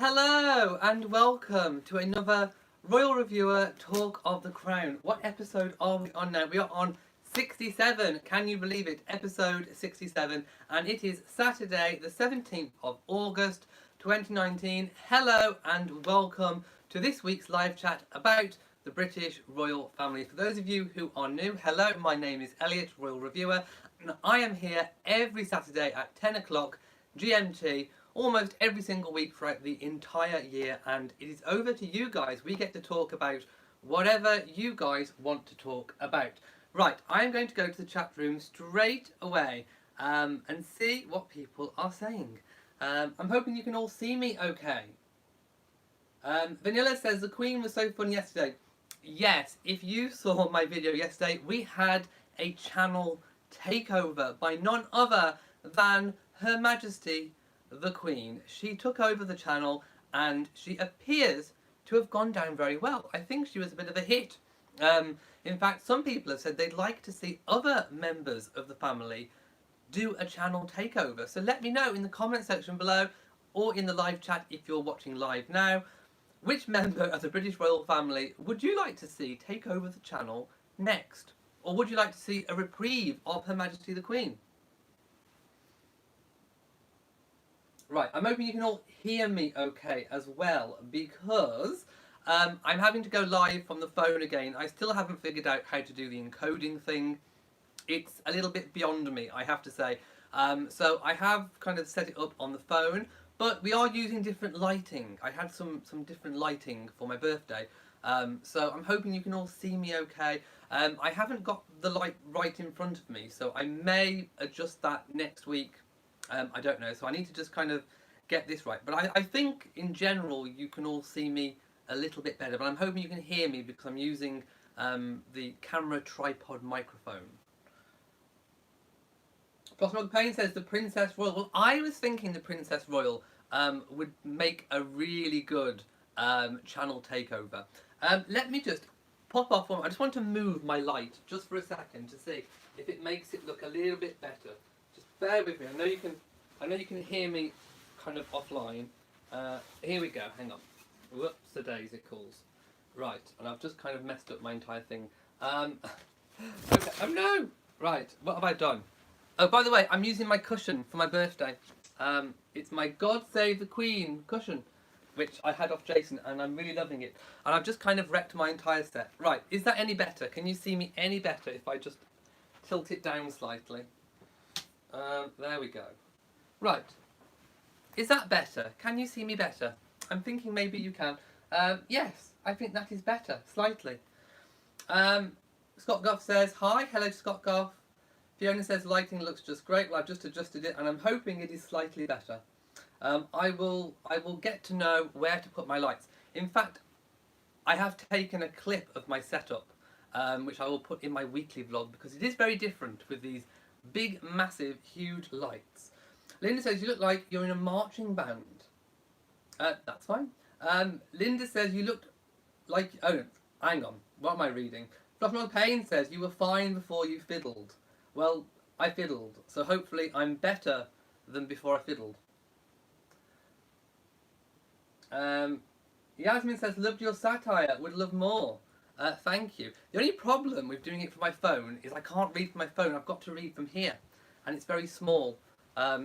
Hello and welcome to another Royal Reviewer Talk of the Crown. What episode are we on now? We are on 67. Can you believe it? Episode 67. And it is Saturday the 17th of August 2019. Hello and welcome to this week's live chat about the British royal family. For those of you who are new, hello, my name is Elliot, Royal Reviewer, and I am here every Saturday at 10 o'clock GMT almost every single week throughout the entire year, and it is over to you guys. We get to talk about whatever you guys want to talk about. Right, I am going to go to the chat room straight away and see what people are saying. I'm hoping you can all see me okay. Vanilla says the Queen was so fun yesterday. Yes, if you saw my video yesterday, we had a channel takeover by none other than Her Majesty the Queen. She took over the channel and she appears to have gone down very well. I think she was a bit of a hit. In fact, some people have said they'd like to see other members of the family do a channel takeover. So let me know in the comment section below or in the live chat if you're watching live now, which member of the British royal family would you like to see take over the channel next? Or would you like to see a reprieve of Her Majesty the Queen? Right, I'm hoping you can all hear me okay as well, because I'm having to go live from the phone again. I still haven't figured out how to do the encoding thing. It's a little bit beyond me, I have to say. So I have kind of set it up on the phone, but we are using different lighting. I had some different lighting for my birthday, so I'm hoping you can all see me okay. I haven't got the light right in front of me, so I may adjust that next week. I don't know, so I need to just kind of get this right. But I think in general you can all see me a little bit better, but I'm hoping you can hear me because I'm using the camera tripod microphone. Frostmug Payne says the Princess Royal. Well, I was thinking the Princess Royal would make a really good channel takeover. Let me just pop off one. I just want to move my light just for a second to see if it makes it look a little bit better. Just bear with me. I know you can hear me kind of offline. Here we go. Hang on. Whoops, a days it calls. Right, and I've just kind of messed up my entire thing. Okay. Oh no! Right, what have I done? Oh, by the way, I'm using my cushion for my birthday. It's my God Save the Queen cushion, which I had off Jason, and I'm really loving it. And I've just kind of wrecked my entire set. Right, is that any better? Can you see me any better if I just tilt it down slightly? There we go. Right. Is that better? Can you see me better? I'm thinking maybe you can. Yes, I think that is better, slightly. Scott Goff says, hi, hello to Scott Goff. Fiona says, lighting looks just great. Well, I've just adjusted it and I'm hoping it is slightly better. I will get to know where to put my lights. In fact, I have taken a clip of my setup, which I will put in my weekly vlog because it is very different with these big, massive, huge lights. Linda says, you look like you're in a marching band. That's fine. Linda says, you looked like... Oh, hang on. What am I reading? Fluffmog Payne says, you were fine before you fiddled. Well, I fiddled, so hopefully I'm better than before I fiddled. Yasmin says, loved your satire, would love more. Thank you. The only problem with doing it from my phone is I can't read from my phone. I've got to read from here, and it's very small.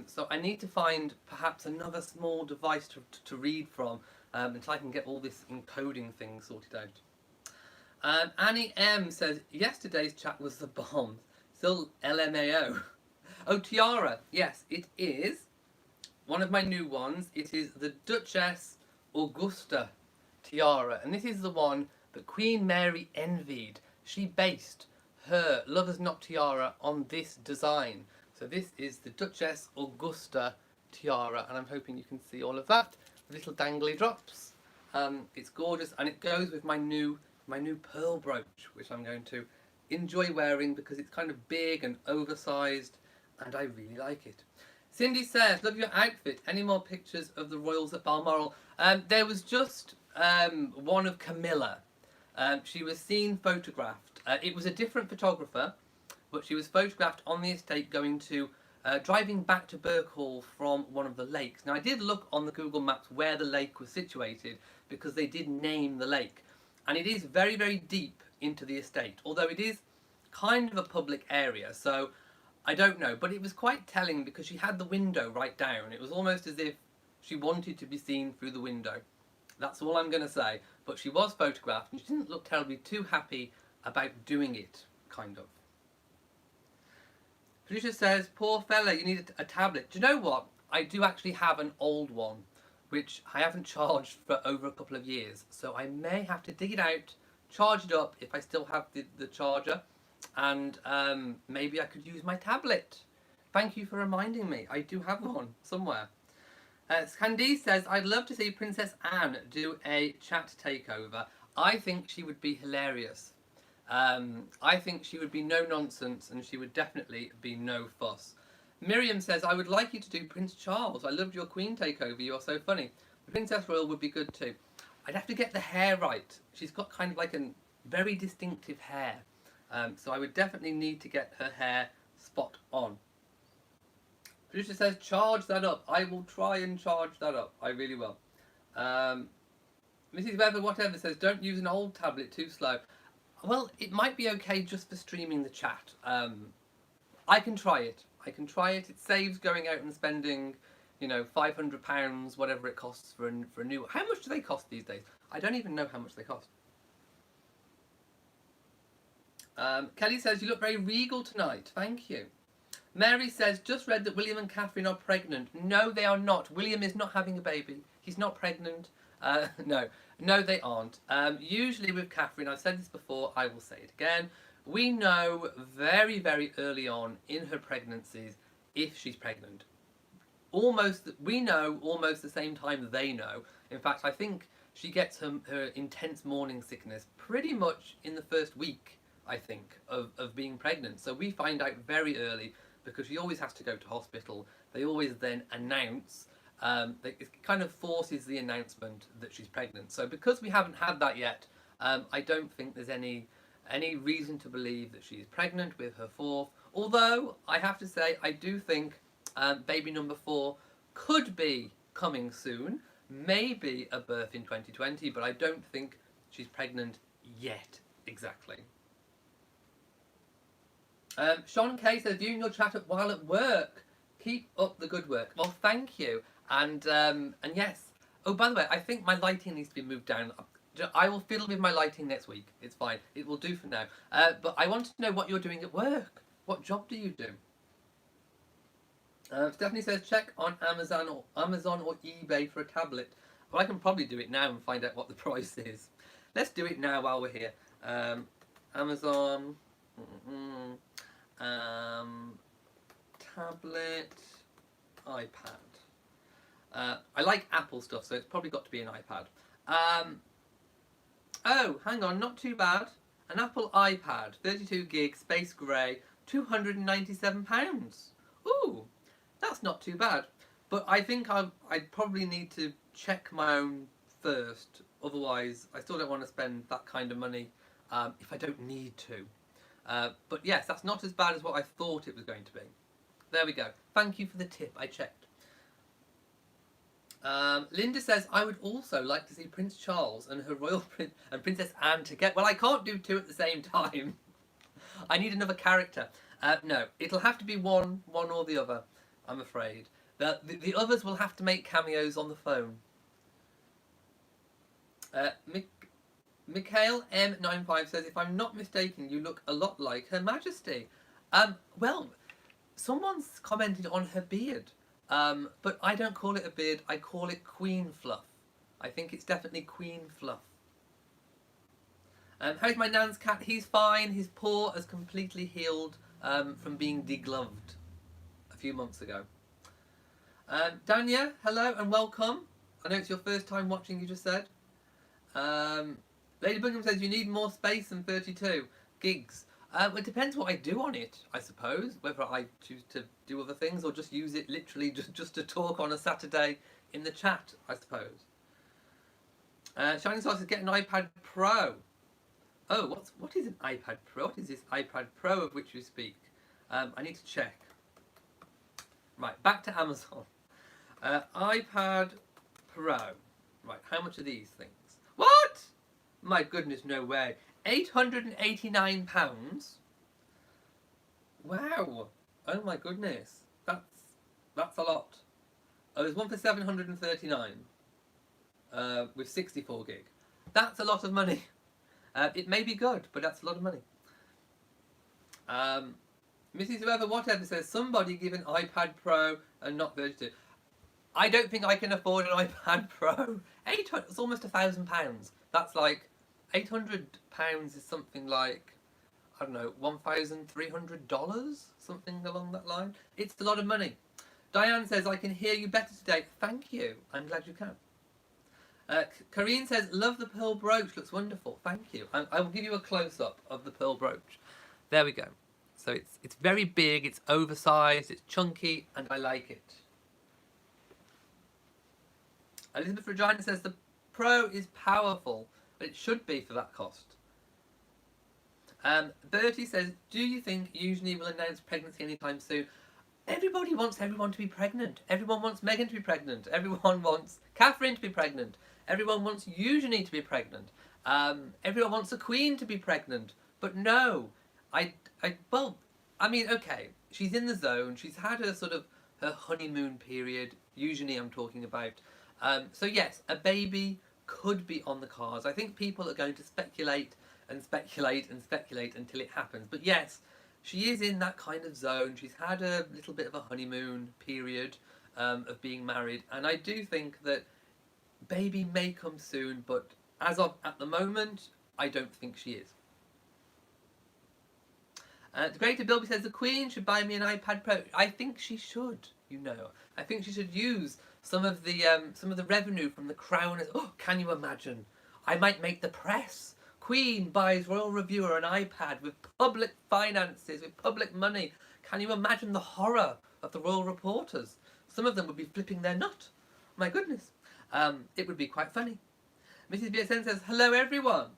So I need to find perhaps another small device to read from until I can get all this encoding thing sorted out. Annie M says, yesterday's chat was the bomb. Still LMAO. Oh, tiara. Yes, it is. One of my new ones. It is the Duchess Augusta tiara. And this is the one that Queen Mary envied. She based her Lover's Knot tiara on this design. So this is the Duchess Augusta tiara. And I'm hoping you can see all of that. Little dangly drops. It's gorgeous. And it goes with my new pearl brooch, which I'm going to enjoy wearing because it's kind of big and oversized and I really like it. Cindy says, love your outfit. Any more pictures of the royals at Balmoral? There was just one of Camilla. She was seen photographed. It was a different photographer, but she was photographed on the estate going to driving back to Birkhall from one of the lakes. Now, I did look on the Google Maps where the lake was situated because they did name the lake. And it is very, very deep into the estate, although it is kind of a public area, so I don't know. But it was quite telling because she had the window right down. It was almost as if she wanted to be seen through the window. That's all I'm going to say. But she was photographed and she didn't look terribly too happy about doing it, kind of. Patricia says, poor fella, you need a tablet. Do you know what? I do actually have an old one, which I haven't charged for over a couple of years. So I may have to dig it out, charge it up if I still have the charger, and maybe I could use my tablet. Thank you for reminding me. I do have one somewhere. Candice says, I'd love to see Princess Anne do a chat takeover. I think she would be hilarious. I think she would be no nonsense and she would definitely be no fuss. Miriam says, I would like you to do Prince Charles. I loved your Queen takeover. You're so funny. The Princess Royal would be good too. I'd have to get the hair right. She's got kind of like a very distinctive hair. So I would definitely need to get her hair spot on. Patricia says, charge that up. I will try and charge that up. I really will. Mrs. Weather, whatever, says, don't use an old tablet, too slow. Well, it might be okay just for streaming the chat. I can try it. It saves going out and spending, you know, £500, whatever it costs for a new one. How much do they cost these days? I don't even know how much they cost. Kelly says, you look very regal tonight. Thank you. Mary says, just read that William and Catherine are pregnant. No, they are not. William is not having a baby. He's not pregnant. No, they aren't. Usually with Catherine, I've said this before, I will say it again, we know very, very early on in her pregnancies if she's pregnant. We know almost the same time they know. In fact, I think she gets her intense morning sickness pretty much in the first week, I think, of being pregnant. So we find out very early because she always has to go to hospital. They always then announce. It kind of forces the announcement that she's pregnant. So because we haven't had that yet, I don't think there's any reason to believe that she's pregnant with her fourth. Although, I have to say, I do think baby number 4 could be coming soon. Maybe a birth in 2020, but I don't think she's pregnant yet, exactly. Sean Kay says, viewing your chat while at work. Keep up the good work. Well, thank you. And yes. Oh, by the way, I think my lighting needs to be moved down. I will fiddle with my lighting next week. It's fine. It will do for now. But I want to know what you're doing at work. What job do you do? Stephanie says, check on Amazon or eBay for a tablet. Well, I can probably do it now and find out what the price is. Let's do it now while we're here. Amazon. Tablet. iPad. I like Apple stuff, so it's probably got to be an iPad. Oh, hang on, not too bad. An Apple iPad, 32 gig, space grey, £297. Ooh, that's not too bad. But I think I'd probably need to check my own first. Otherwise, I still don't want to spend that kind of money if I don't need to. But yes, that's not as bad as what I thought it was going to be. There we go. Thank you for the tip. I checked. Linda says, I would also like to see Prince Charles and her royal and Princess Anne together. Well, I can't do two at the same time. I need another character. No, it'll have to be one or the other, I'm afraid. The others will have to make cameos on the phone. Mikhail M95 says, if I'm not mistaken, you look a lot like Her Majesty. Well, someone's commented on her beard. But I don't call it a beard, I call it queen fluff. I think it's definitely queen fluff. How's my nan's cat? He's fine. His paw has completely healed from being degloved a few months ago. Danya, hello and welcome. I know it's your first time watching, you just said. Lady Bungham says, you need more space than 32 gigs. It depends what I do on it, I suppose. Whether I choose to do other things or just use it literally just to talk on a Saturday in the chat, I suppose. Shining Star says, get an iPad Pro. Oh, what is an iPad Pro? What is this iPad Pro of which you speak? I need to check. Right, back to Amazon. iPad Pro. Right, how much are these things? What? My goodness, no way. £889. Wow. Oh my goodness. That's a lot. Oh, there's one for 739 with 64 gig. That's a lot of money. It may be good, but that's a lot of money. Mrs. Whoever Whatever says somebody give an iPad Pro and not 32. I don't think I can afford an iPad Pro. 800, it's almost £1,000. That's like £800 is something like, I don't know, $1,300, something along that line. It's a lot of money. Diane says I can hear you better today. Thank you. I'm glad you can. Karine says love the pearl brooch. Looks wonderful. Thank you. I will give you a close up of the pearl brooch. There we go. So it's very big. It's oversized. It's chunky, and I like it. Elizabeth Regina says the Pro is powerful, but it should be for that cost. Bertie says, do you think Eugenie will announce pregnancy anytime soon? Everybody wants everyone to be pregnant. Everyone wants Meghan to be pregnant. Everyone wants Catherine to be pregnant. Everyone wants Eugenie to be pregnant. Everyone wants the Queen to be pregnant. But no, well, I mean, okay, she's in the zone. She's had her sort of her honeymoon period. Eugenie, I'm talking about. So yes, a baby could be on the cards. I think people are going to speculate and speculate and speculate until it happens. But yes, she is in that kind of zone. She's had a little bit of a honeymoon period of being married. And I do think that baby may come soon, but as of at the moment, I don't think she is. The Greater Bilby says the Queen should buy me an iPad Pro. I think she should, you know. I think she should use some of the revenue from the Crown. Oh, can you imagine? I might make the press. Queen buys Royal Reviewer an iPad with public finances, with public money. Can you imagine the horror of the royal reporters? Some of them would be flipping their nut. My goodness. It would be quite funny. Mrs. BSN says, hello everyone.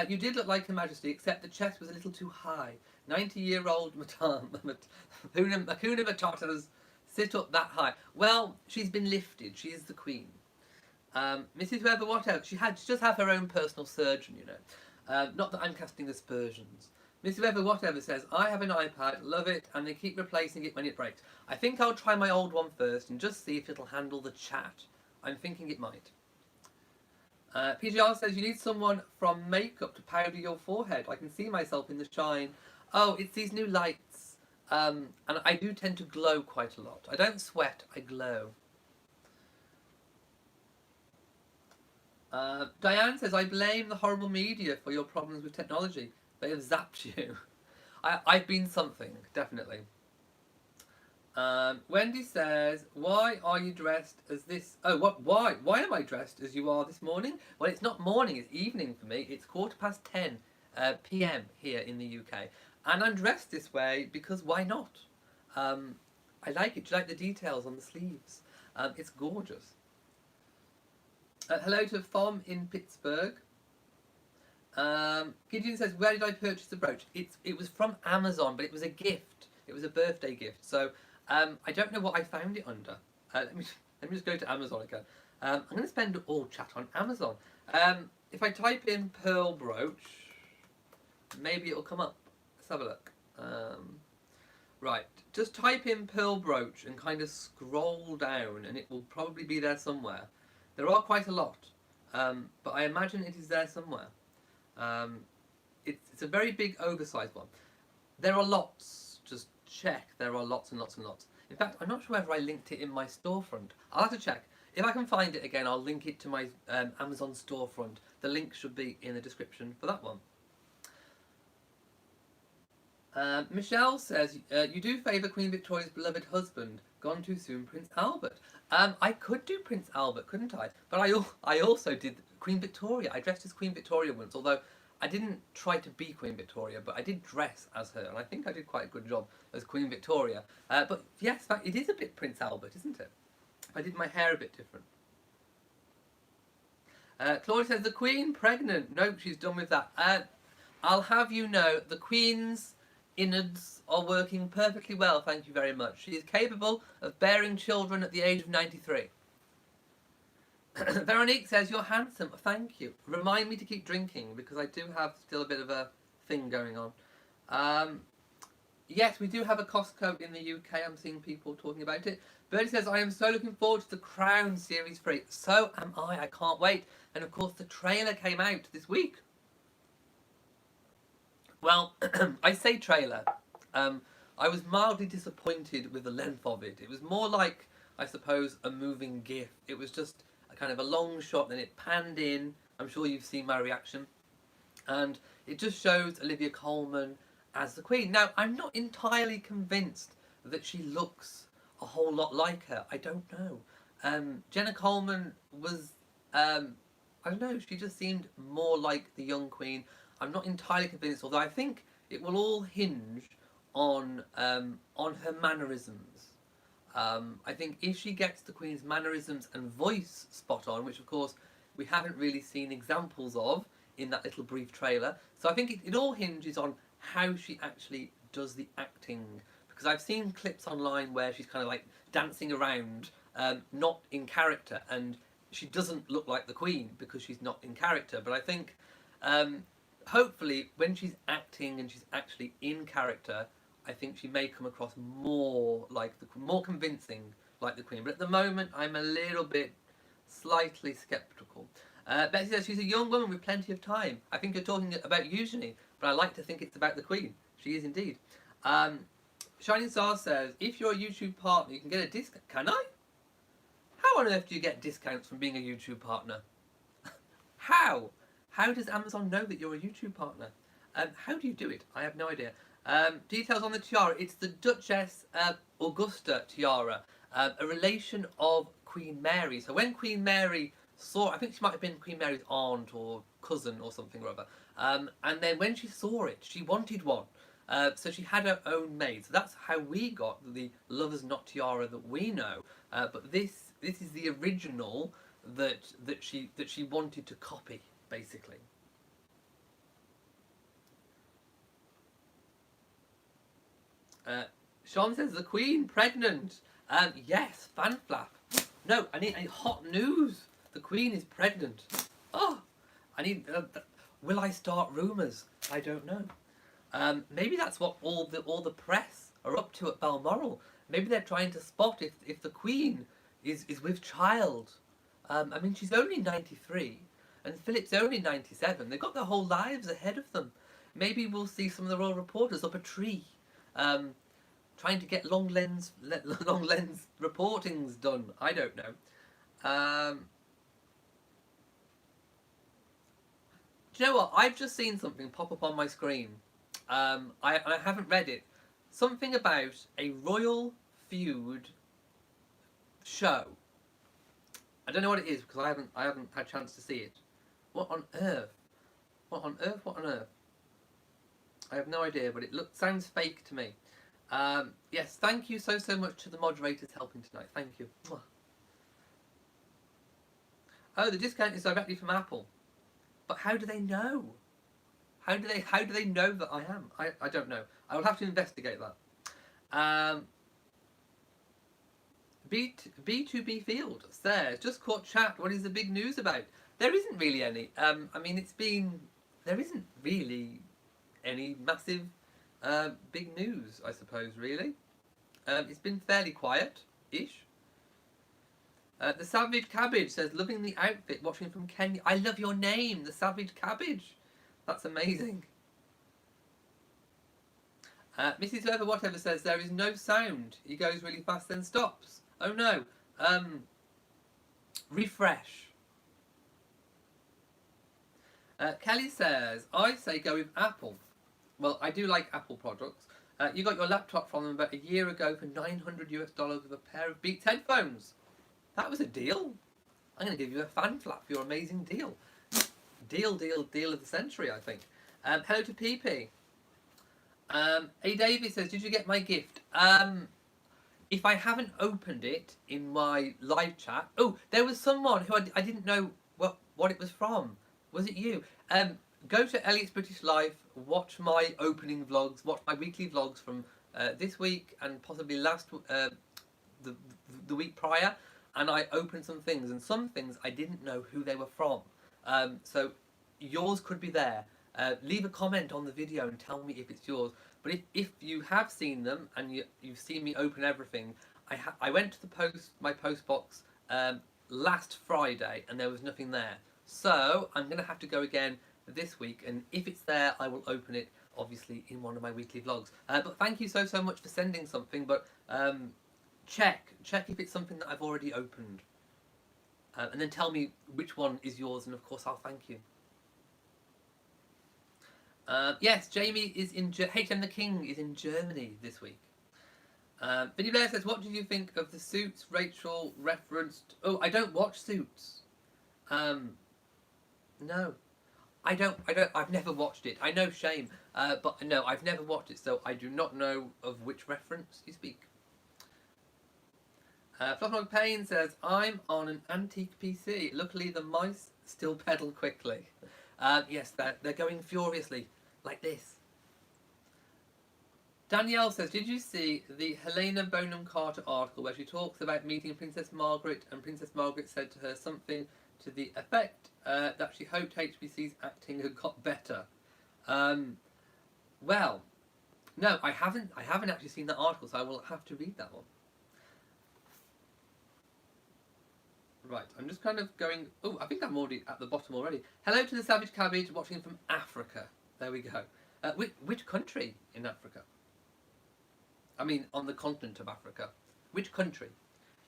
You did look like Her Majesty, except the chest was a little too high. 90-year-old Hakuna Matatas sit up that high. Well, she's been lifted. She is the Queen. Mrs. Whoever Whatever, she does have her own personal surgeon, you know. Not that I'm casting aspersions. Mrs. Whoever Whatever says, I have an iPad, love it, and they keep replacing it when it breaks. I think I'll try my old one first and just see if it'll handle the chat. I'm thinking it might. PGR says, you need someone from makeup to powder your forehead. I can see myself in the shine. Oh, it's these new lights. And I do tend to glow quite a lot. I don't sweat, I glow. Diane says, I blame the horrible media for your problems with technology. They have zapped you. I've been something, definitely. Wendy says, why are you dressed as this? Oh, what? Why? Why am I dressed as you are this morning? Well, it's not morning, it's evening for me. It's 10:15 p.m. here in the UK. And I'm dressed this way because why not? I like it. Do you like the details on the sleeves? It's gorgeous. Hello to Fom in Pittsburgh. Gideon says, where did I purchase the brooch? It was from Amazon, but it was a gift. It was a birthday gift. So I don't know what I found it under. Let me just go to Amazon again. I'm going to spend all chat on Amazon. If I type in pearl brooch, maybe it'll come up. Let's have a look. Right, just type in pearl brooch and kind of scroll down and it will probably be there somewhere. There are quite a lot, but I imagine it is there somewhere. It's a very big oversized one. There are lots, just check, there are lots and lots and lots. In fact, I'm not sure whether I linked it in my storefront. I'll have to check. If I can find it again, I'll link it to my Amazon storefront. The link should be in the description for that one. Michelle says, you do favour Queen Victoria's beloved husband, gone too soon, Prince Albert. I could do Prince Albert, couldn't I? But I also did Queen Victoria. I dressed as Queen Victoria once, although I didn't try to be Queen Victoria, but I did dress as her, and I think I did quite a good job as Queen Victoria. But yes, in fact, it is a bit Prince Albert, isn't it? I did my hair a bit different. Claudia says, the Queen pregnant. Nope, she's done with that. I'll have you know, the Queen's innards are working perfectly well, thank you very much. She is capable of bearing children at the age of 93. Veronique says, you're handsome, thank you. Remind me to keep drinking, because I do have still a bit of a thing going on. Yes, we do have a Costco in the UK. I'm seeing people talking about it. Bertie says, I am so looking forward to the Crown Series 3. So am I can't wait. And of course the trailer came out this week. Well, I say trailer. I was mildly disappointed with the length of it. It was more like, I suppose, a moving GIF. It was just a kind of a long shot, then it panned in. I'm sure you've seen my reaction. And it just shows Olivia Colman as the Queen. Now, I'm not entirely convinced that she looks a whole lot like her. I don't know. Jenna Coleman was, I don't know, she just seemed more like the young Queen. I'm not entirely convinced, although I think it will all hinge on her mannerisms. I think if she gets the Queen's mannerisms and voice spot on, which of course we haven't really seen examples of in that little brief trailer, so I think it all hinges on how she actually does the acting. Because I've seen clips online where she's kind of like dancing around, not in character, and she doesn't look like the Queen because she's not in character. But I think hopefully when she's acting and she's actually in character, I think she may come across more like more convincing like the Queen. But at the moment, I'm a little bit slightly sceptical. Betsy says she's a young woman with plenty of time. I think you're talking about usually, but I like to think it's about the Queen. She is indeed. Shining Star says, if you're a YouTube partner, you can get a discount. Can I? How on earth do you get discounts from being a YouTube partner? How? How does Amazon know that you're a YouTube partner? How do you do it? I have no idea. Details on the tiara. It's the Duchess Augusta tiara, a relation of Queen Mary. So when Queen Mary saw, I think she might have been Queen Mary's aunt or cousin or something or other, and then when she saw it, she wanted one. So she had her own made. So that's how we got the Lover's Knot tiara that we know. But this is the original that she wanted to copy, basically. Sean says the Queen pregnant. Yes, fan flap. No, I need hot news. The Queen is pregnant. Oh, I need. Will I start rumours? I don't know. Maybe that's what all the press are up to at Balmoral. Maybe they're trying to spot if the Queen is with child. I mean, she's only 93, and Philip's only 97. They've got their whole lives ahead of them. Maybe we'll see some of the royal reporters up a tree, trying to get long lens reportings done. I don't know. Do you know what? I've just seen something pop up on my screen. I haven't read it. Something about a royal feud show. I don't know what it is because I haven't had a chance to see it. What on earth? What on earth? What on earth? I have no idea, but it sounds fake to me. Yes, thank you so much to the moderators helping tonight. Thank you. Oh, the discount is directly from Apple. But how do they know? How do they know that I am? I don't know. I will have to investigate that. B2B Field says, just caught chat. What is the big news about? There isn't really any. I mean, there isn't really any massive big news, I suppose, really. It's been fairly quiet-ish. The Savage Cabbage says, loving the outfit, watching from Kenya. I love your name, the Savage Cabbage. That's amazing. Mrs. Weather Whatever says, there is no sound. He goes really fast, then stops. Oh no. Refresh. Kelly says, I say go with Apple. Well, I do like Apple products. You got your laptop from them about a year ago for $900 with a pair of Beats headphones. That was a deal. I'm going to give you a fan flap for your amazing deal. Deal of the century, I think. Hello to PP. A. David says, did you get my gift? If I haven't opened it in my live chat... Oh, there was someone who I didn't know what it was from. Was it you? go to Elliot's British Life, watch my opening vlogs, watch my weekly vlogs from this week and possibly the, the week prior, and I opened some things, and some things I didn't know who they were from. So yours could be there. Leave a comment on the video and tell me if it's yours. But if you have seen them and you've seen me open everything, I went to my post box last Friday and there was nothing there. So I'm going to have to go again this week, and if it's there, I will open it, obviously, in one of my weekly vlogs. But thank you so much for sending something, but check if it's something that I've already opened. And then tell me which one is yours, and of course I'll thank you. Yes, Jamie is in HM the King is in Germany this week. Vinny Blair says, what did you think of the Suits Rachel referenced? Oh, I don't watch Suits. No. I've never watched it. I know, shame. But no, I've never watched it, so I do not know of which reference you speak. Fluffmog Payne says, I'm on an antique PC. Luckily, the mice still pedal quickly. Yes, they're going furiously, like this. Danielle says, did you see the Helena Bonham Carter article where she talks about meeting Princess Margaret, and Princess Margaret said to her something to the effect that she hoped HBC's acting had got better? Well, no, I haven't actually seen that article, so I will have to read that one. Right, I'm just kind of going... Oh, I think I'm already at the bottom already. Hello to the Savage Cabbage, watching from Africa. There we go. Which country in Africa? I mean, on the continent of Africa. Which country?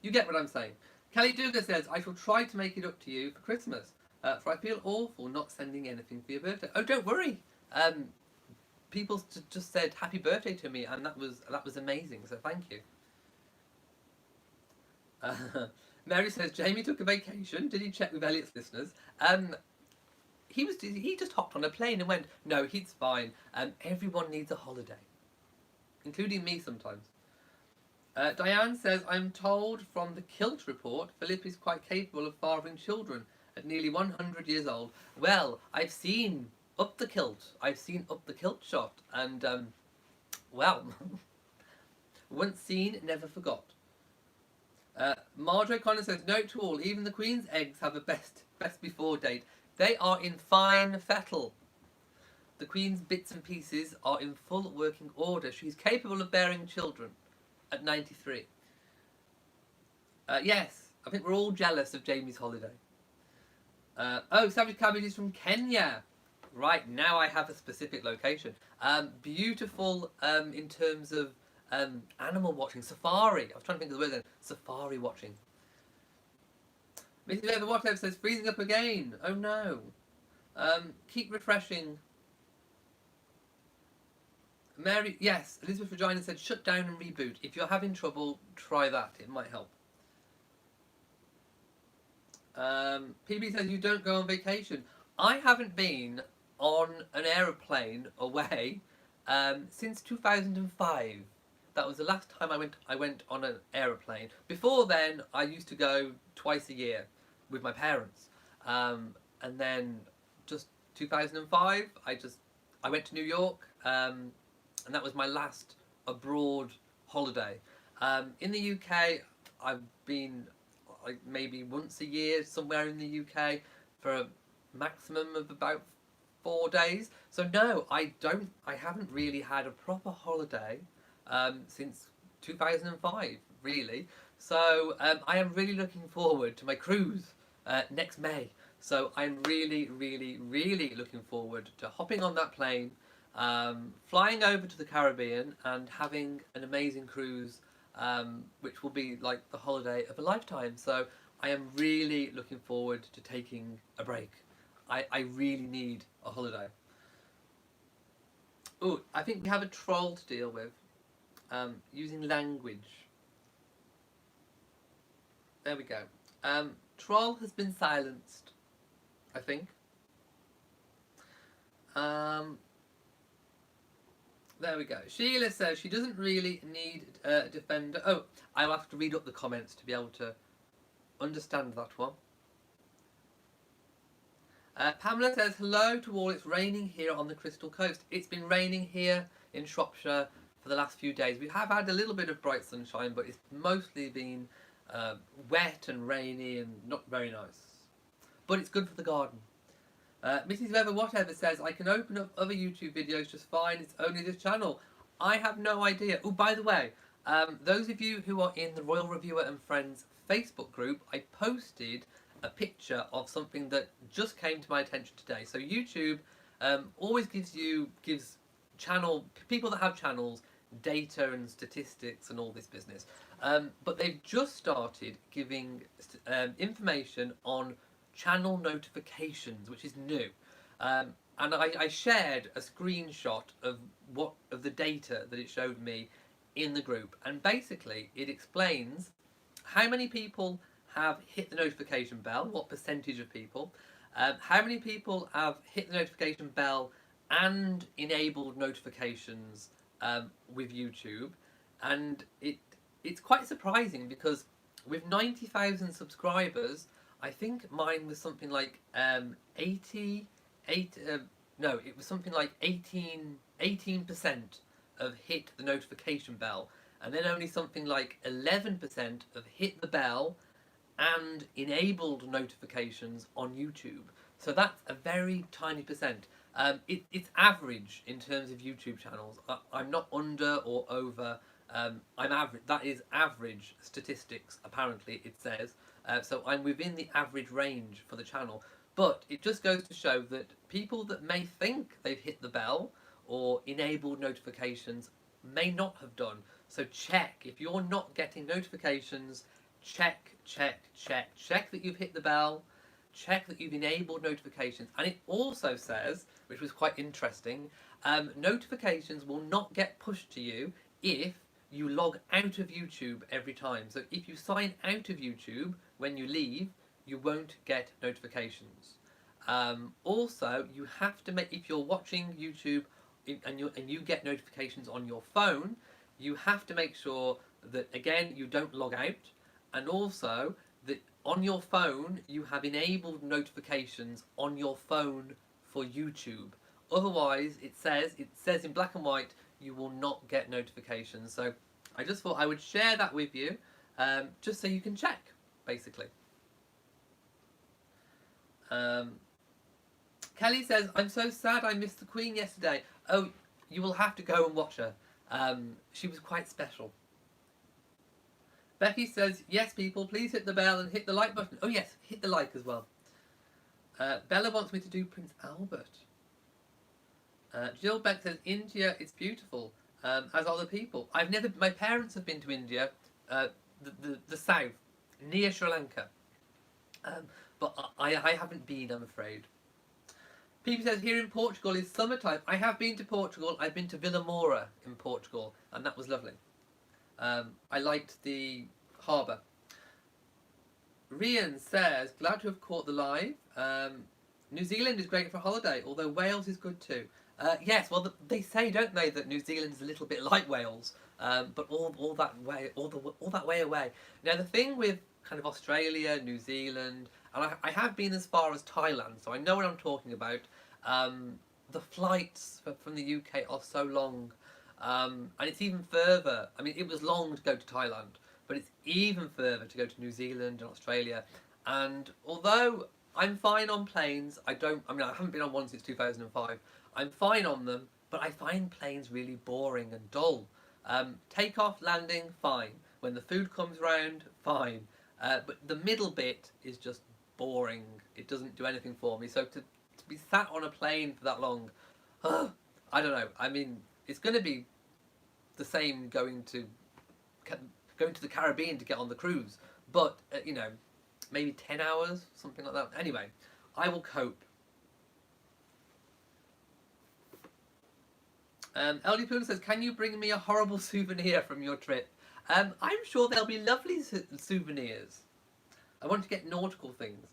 You get what I'm saying. Kelly Duga says, I shall try to make it up to you for Christmas, for I feel awful not sending anything for your birthday. Oh, don't worry. People just said happy birthday to me, and that was amazing, so thank you. Mary says, Jamie took a vacation. Did he check with Elliot's listeners? He just hopped on a plane and went, no, he's fine. Everyone needs a holiday, including me sometimes. Diane says, I'm told from the Kilt report, Philip is quite capable of fathering children at nearly 100 years old. Well, I've seen Up the Kilt. I've seen Up the Kilt shot, and, well, once seen, never forgot. Marjorie Connor says, note to all, even the Queen's eggs have a best before date. They are in fine fettle. The Queen's bits and pieces are in full working order. She's capable of bearing children at 93. Yes, I think we're all jealous of Jamie's holiday. Oh, Savage Cabbage is from Kenya. Right, now I have a specific location. Beautiful in terms of animal watching, safari. I was trying to think of the word then. Safari watching. Mrs. Leather Whatever says, freezing up again. Oh no. Keep refreshing. Mary, yes, Elizabeth Regina said, shut down and reboot. If you're having trouble, try that. It might help. PB says, you don't go on vacation. I haven't been on an aeroplane away since 2005. That was the last time I went on an aeroplane. Before then, I used to go twice a year with my parents. And then just 2005, I went to New York, and that was my last abroad holiday. In the UK, I've been like maybe once a year somewhere in the UK for a maximum of about 4 days. So no, I haven't really had a proper holiday since 2005, really. So I am really looking forward to my cruise next May. So I'm really, really, really looking forward to hopping on that plane, flying over to the Caribbean and having an amazing cruise, which will be like the holiday of a lifetime. So I am really looking forward to taking a break. I really need a holiday. Oh, I think we have a troll to deal with. Using language. There we go. Troll has been silenced, I think. There we go. Sheila says she doesn't really need a defender. Oh, I'll have to read up the comments to be able to understand that one. Pamela says, hello to all, it's raining here on the Crystal Coast. It's been raining here in Shropshire for the last few days. We have had a little bit of bright sunshine, but it's mostly been wet and rainy and not very nice. But it's good for the garden. Mrs. Whoever Whatever says, I can open up other YouTube videos just fine, it's only this channel. I have no idea. Oh, by the way, those of you who are in the Royal Reviewer and Friends Facebook group, I posted a picture of something that just came to my attention today. So YouTube always gives channel people that have channels data and statistics and all this business. But they've just started giving information on channel notifications, which is new. And I shared a screenshot of the data that it showed me in the group, and basically it explains how many people have hit the notification bell, what percentage of people, how many people have hit the notification bell and enabled notifications with YouTube. And it's quite surprising because with 90,000 subscribers, I think mine was something like 18% of hit the notification bell, and then only something like 11% of hit the bell and enabled notifications on YouTube. So that's a very tiny percent. It's average in terms of YouTube channels. I'm not under or over. I'm average. That is average statistics, apparently it says. So I'm within the average range for the channel. But it just goes to show that people that may think they've hit the bell or enabled notifications may not have done. So check. If you're not getting notifications, check that you've hit the bell, check that you've enabled notifications. And it also says, which was quite interesting, notifications will not get pushed to you if you log out of YouTube every time. So if you sign out of YouTube when you leave, you won't get notifications. Also, you have to make, if you're watching YouTube and you get notifications on your phone, you have to make sure that, again, you don't log out, and also that on your phone you have enabled notifications on your phone for YouTube. Otherwise, it says in black and white, you will not get notifications. So I just thought I would share that with you, just so you can check, basically. Kelly says, I'm so sad I missed the Queen yesterday. Oh, you will have to go and watch her. She was quite special. Becky says, yes, people, please hit the bell and hit the like button. Oh, yes, hit the like as well. Bella wants me to do Prince Albert. Jill Beck says, India, it's beautiful, as are the people. My parents have been to India, the south, near Sri Lanka. But I haven't been, I'm afraid. People says, here in Portugal is summertime. I have been to Portugal. I've been to Vila Moura in Portugal, and that was lovely. I liked the harbour. Rian says, glad to have caught the live. New Zealand is great for a holiday, although Wales is good too. Yes, well, they say, don't they, that New Zealand is a little bit like Wales, but all that way away. Now, the thing with kind of Australia, New Zealand, and I have been as far as Thailand, so I know what I'm talking about. The flights from the UK are so long, and it's even further. I mean, it was long to go to Thailand, but it's even further to go to New Zealand and Australia. And although I'm fine on planes, I haven't been on one since 2005. I'm fine on them, but I find planes really boring and dull. Takeoff, landing, fine. When the food comes round, fine. But the middle bit is just boring. It doesn't do anything for me. So to be sat on a plane for that long, I don't know. I mean, it's going to be the same going to the Caribbean to get on the cruise. But, maybe 10 hours, something like that. Anyway, I will cope. LD Poon says, can you bring me a horrible souvenir from your trip? I'm sure there'll be lovely souvenirs. I want to get nautical things.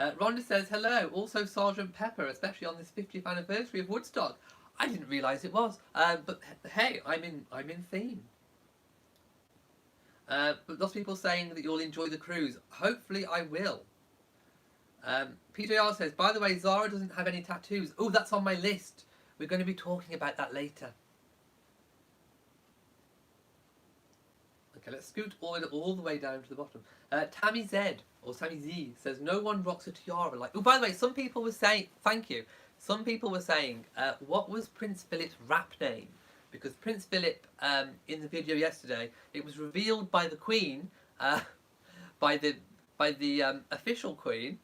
Rhonda says, hello, also Sergeant Pepper, especially on this 50th anniversary of Woodstock. I didn't realise it was, but hey, I'm in theme. But lots of people saying that you'll enjoy the cruise. Hopefully I will. PJR says, by the way, Zara doesn't have any tattoos. Oh, that's on my list. We're going to be talking about that later. Okay, let's scoot all the way down to the bottom. Tammy Z, or Tammy Z, says, no one rocks a tiara like... Oh, by the way, some people were saying... Thank you. Some people were saying, what was Prince Philip's rap name? Because Prince Philip, in the video yesterday, it was revealed by the Queen, by the official Queen,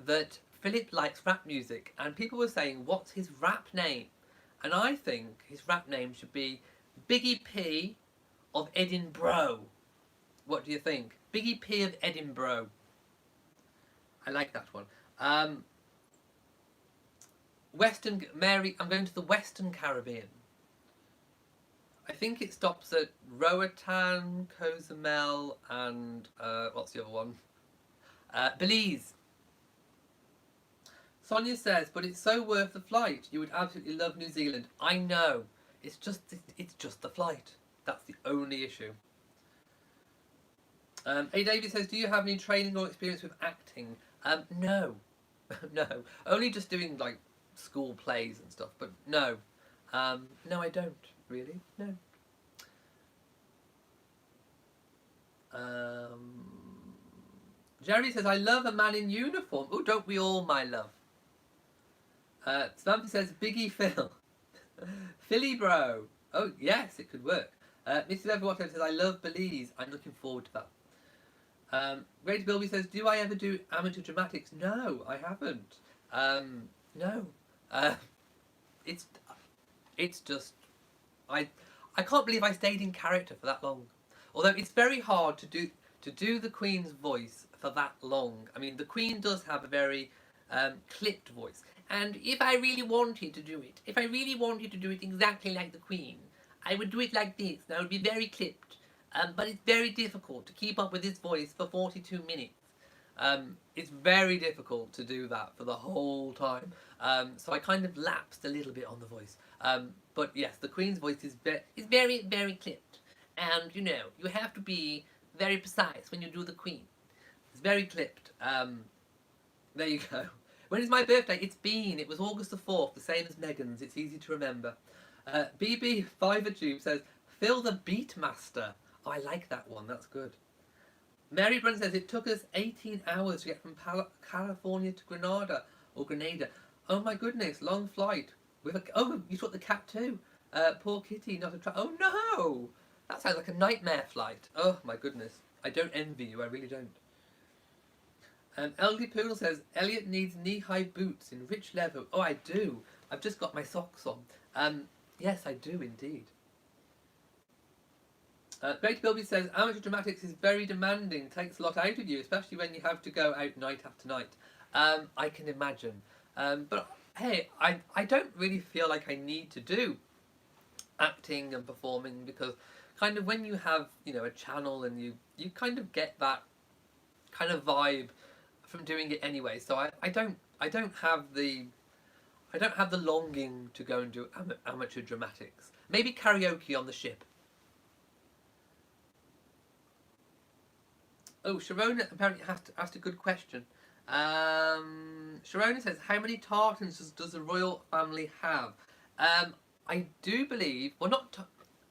that Philip likes rap music. And people were saying, what's his rap name? And I think his rap name should be Biggie P of Edinburgh. What do you think? Biggie P of Edinburgh. I like that one. Western Mary, I'm going to the Western Caribbean. I think it stops at Roatan, Cozumel, and what's the other one? Belize. Sonia says, but it's so worth the flight. You would absolutely love New Zealand. I know. It's just the flight. That's the only issue. A. David says, do you have any training or experience with acting? No. No. Only just doing like school plays and stuff, but no. No, I don't, really. No. Jerry says, I love a man in uniform. Oh, don't we all, my love? Samantha says, Biggie Phil. Philly bro. Oh, yes, it could work. Mrs. Everwater says, I love Belize. I'm looking forward to that. Great Bilby says, do I ever do amateur dramatics? No, I haven't. No. It's just... I can't believe I stayed in character for that long. Although it's very hard to do the Queen's voice for that long. I mean, the Queen does have a very clipped voice. And if I really wanted to do it, exactly like the Queen, I would do it like this. Now, it would be very clipped. But it's very difficult to keep up with this voice for 42 minutes. It's very difficult to do that for the whole time. So I kind of lapsed a little bit on the voice. But yes, the Queen's voice is very, very clipped. And, you know, you have to be very precise when you do the Queen. It's very clipped. There you go. When is my birthday? It was August the 4th, the same as Meghan's. It's easy to remember. BB Fivertube says, Phil the Beatmaster. Oh, I like that one. That's good. Mary Brun says, it took us 18 hours to get from California to Grenada. Or Grenada. Oh my goodness, long flight. Oh, you took the cat too. Poor kitty, not a oh no! That sounds like a nightmare flight. Oh my goodness. I don't envy you, I really don't. Elderly Poodle says, Elliot needs knee-high boots in rich leather. Oh, I do. I've just got my socks on. Yes, I do indeed. Great Bilby says, amateur dramatics is very demanding, takes a lot out of you, especially when you have to go out night after night. I can imagine. But hey, I don't really feel like I need to do acting and performing, because kind of when you have, you know, a channel and you kind of get that kind of vibe from doing it anyway. So I don't have the longing to go and do amateur dramatics. Maybe karaoke on the ship. Oh, Sharona apparently asked a good question. Sharona says, how many tartans does the royal family have? I do believe, well not,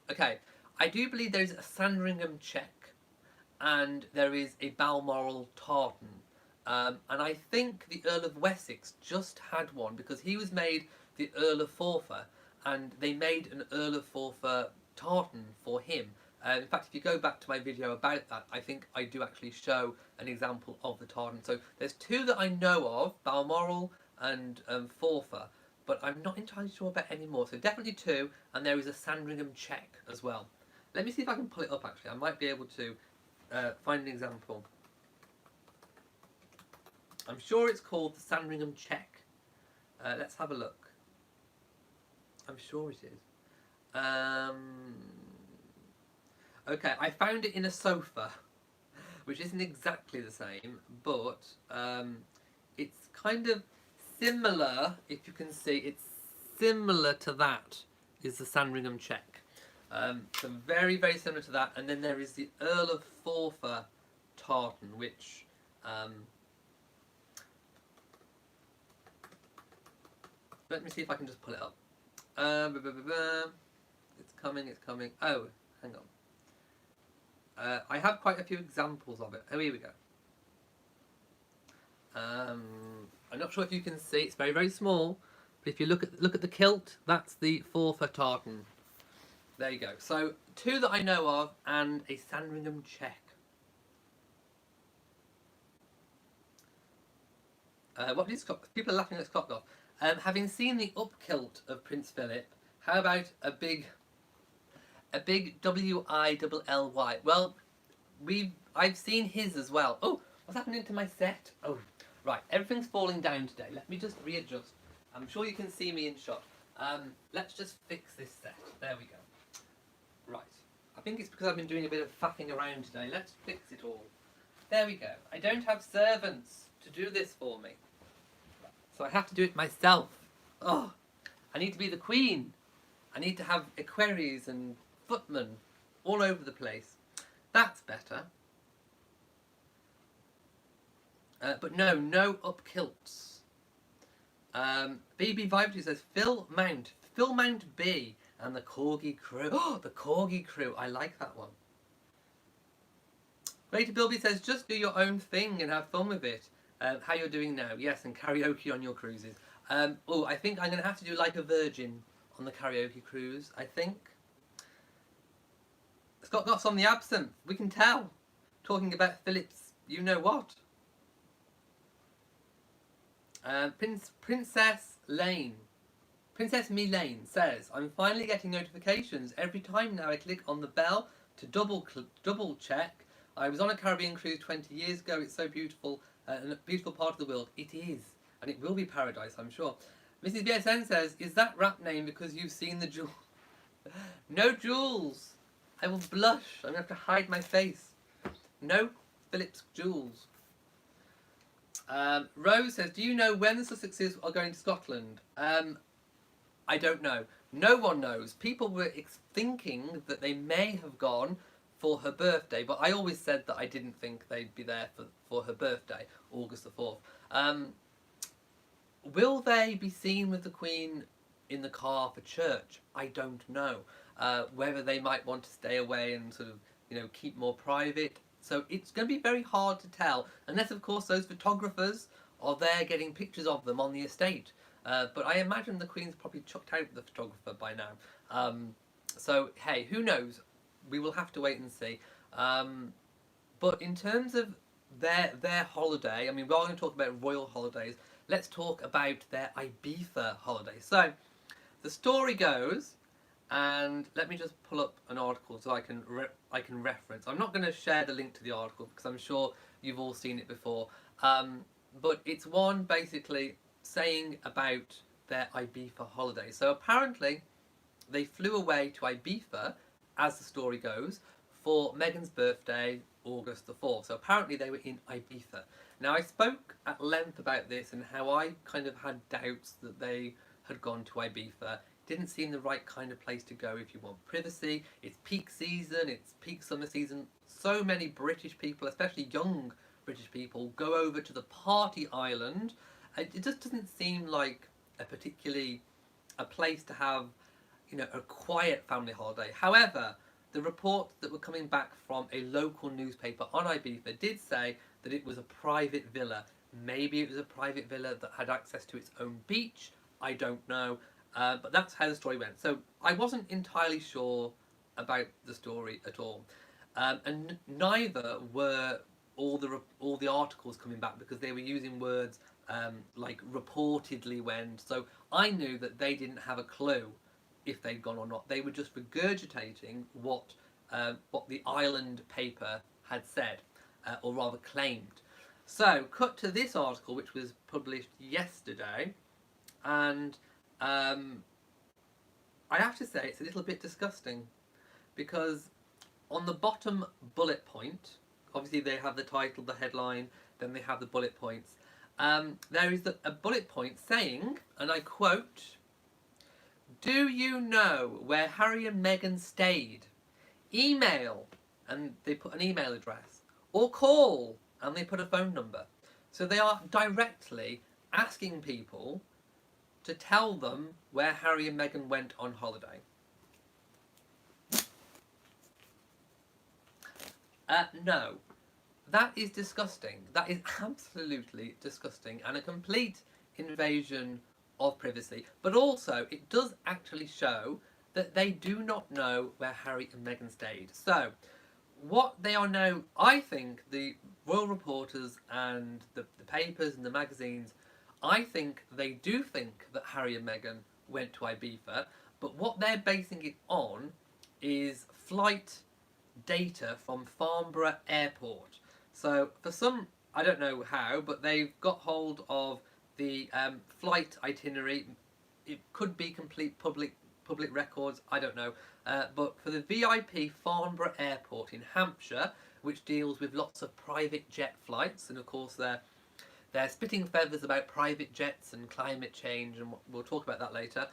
okay, I do believe there is a Sandringham check and there is a Balmoral tartan. And I think the Earl of Wessex just had one because he was made the Earl of Forfar, and they made an Earl of Forfar tartan for him. In fact, if you go back to my video about that, I think I do actually show an example of the tartan. So there's two that I know of, Balmoral and Forfar, but I'm not entirely sure about any more. So definitely two, and there is a Sandringham check as well. Let me see if I can pull it up actually. I might be able to find an example. I'm sure it's called the Sandringham check. Let's have a look. I'm sure it is. Okay, I found it in a sofa, which isn't exactly the same, but it's kind of similar, if you can see, it's similar to that, is the Sandringham check. So very, very similar to that, and then there is the Earl of Forfar tartan, which Let me see if I can just pull it up. It's coming, it's coming. Oh, hang on. I have quite a few examples of it. Oh, here we go. I'm not sure if you can see. It's very, very small. But if you look at the kilt, that's the 4 for tartan. There you go. So 2 that I know of, and a Sandringham check. What did Scott? People are laughing at Scott Goff. Having seen the up kilt of Prince Philip, how about a big WILLY? Well, I've seen his as well. Oh, what's happening to my set? Oh, right. Everything's falling down today. Let me just readjust. I'm sure you can see me in shot. Let's just fix this set. There we go. Right. I think it's because I've been doing a bit of faffing around today. Let's fix it all. There we go. I don't have servants to do this for me. So I have to do it myself. Oh, I need to be the queen. I need to have equerries and footmen all over the place. That's better. But no up kilts. BB Vibe says Phil Mount B and the Corgi Crew. Oh, the Corgi Crew. I like that one. Later Bilby says just do your own thing and have fun with it. How you're doing now? Yes, and karaoke on your cruises. Oh, I think I'm going to have to do Like a Virgin on the karaoke cruise, I think. Scott Goff's on the absinthe. We can tell. Talking about Philip's you know what. Princess Me Lane says, I'm finally getting notifications every time now I click on the bell to double check. I was on a Caribbean cruise 20 years ago. It's so beautiful. And a beautiful part of the world. It is. And it will be paradise, I'm sure. Mrs. BSN says, is that rap name because you've seen the jewel? No jewels. I will blush. I'm going to have to hide my face. No Philip's jewels. Rose says, do you know when the Sussexes are going to Scotland? I don't know. No one knows. People were thinking that they may have gone for her birthday, but I always said that I didn't think they'd be there for her birthday, August the 4th. Will they be seen with the Queen in the car for church? I don't know. Whether they might want to stay away and sort of, keep more private. So it's going to be very hard to tell, unless of course those photographers are there getting pictures of them on the estate. But I imagine the Queen's probably chucked out the photographer by now. So hey, who knows? We will have to wait and see. But in terms of their holiday, I mean, we're going to talk about royal holidays. Let's talk about their Ibiza holiday. So the story goes, and let me just pull up an article so I can reference. I'm not going to share the link to the article because I'm sure you've all seen it before. But it's one basically saying about their Ibiza holiday. So apparently they flew away to Ibiza, as the story goes, for Meghan's birthday, August the 4th. So apparently they were in Ibiza. Now I spoke at length about this and how I kind of had doubts that they had gone to Ibiza. Didn't seem the right kind of place to go if you want privacy. It's peak season, it's peak summer season. So many British people, especially young British people, go over to the party island. It just doesn't seem like a place to have, a quiet family holiday. However, the reports that were coming back from a local newspaper on Ibiza did say that it was a private villa. Maybe it was a private villa that had access to its own beach. I don't know. But that's how the story went. So I wasn't entirely sure about the story at all. And neither were all the articles coming back, because they were using words like reportedly went. So I knew that they didn't have a clue if they'd gone or not. They were just regurgitating what the island paper had said, or rather claimed. So cut to this article, which was published yesterday, and I have to say it's a little bit disgusting, because on the bottom bullet point, obviously they have the title, the headline, then they have the bullet points. There is a bullet point saying, and I quote, "Do you know where Harry and Meghan stayed? Email," and they put an email address, "or call," and they put a phone number. So they are directly asking people to tell them where Harry and Meghan went on holiday. No. That is disgusting. That is absolutely disgusting and a complete invasion of privacy. But also, it does actually show that they do not know where Harry and Meghan stayed. So, what they are now, I think the royal reporters and the papers and the magazines, I think they do think that Harry and Meghan went to Ibiza, but what they're basing it on is flight data from Farnborough Airport. So for some, I don't know how, but they've got hold of the flight itinerary. It could be complete public records, I don't know. But for the VIP Farnborough Airport in Hampshire, which deals with lots of private jet flights, and of course they're spitting feathers about private jets and climate change, and we'll talk about that later.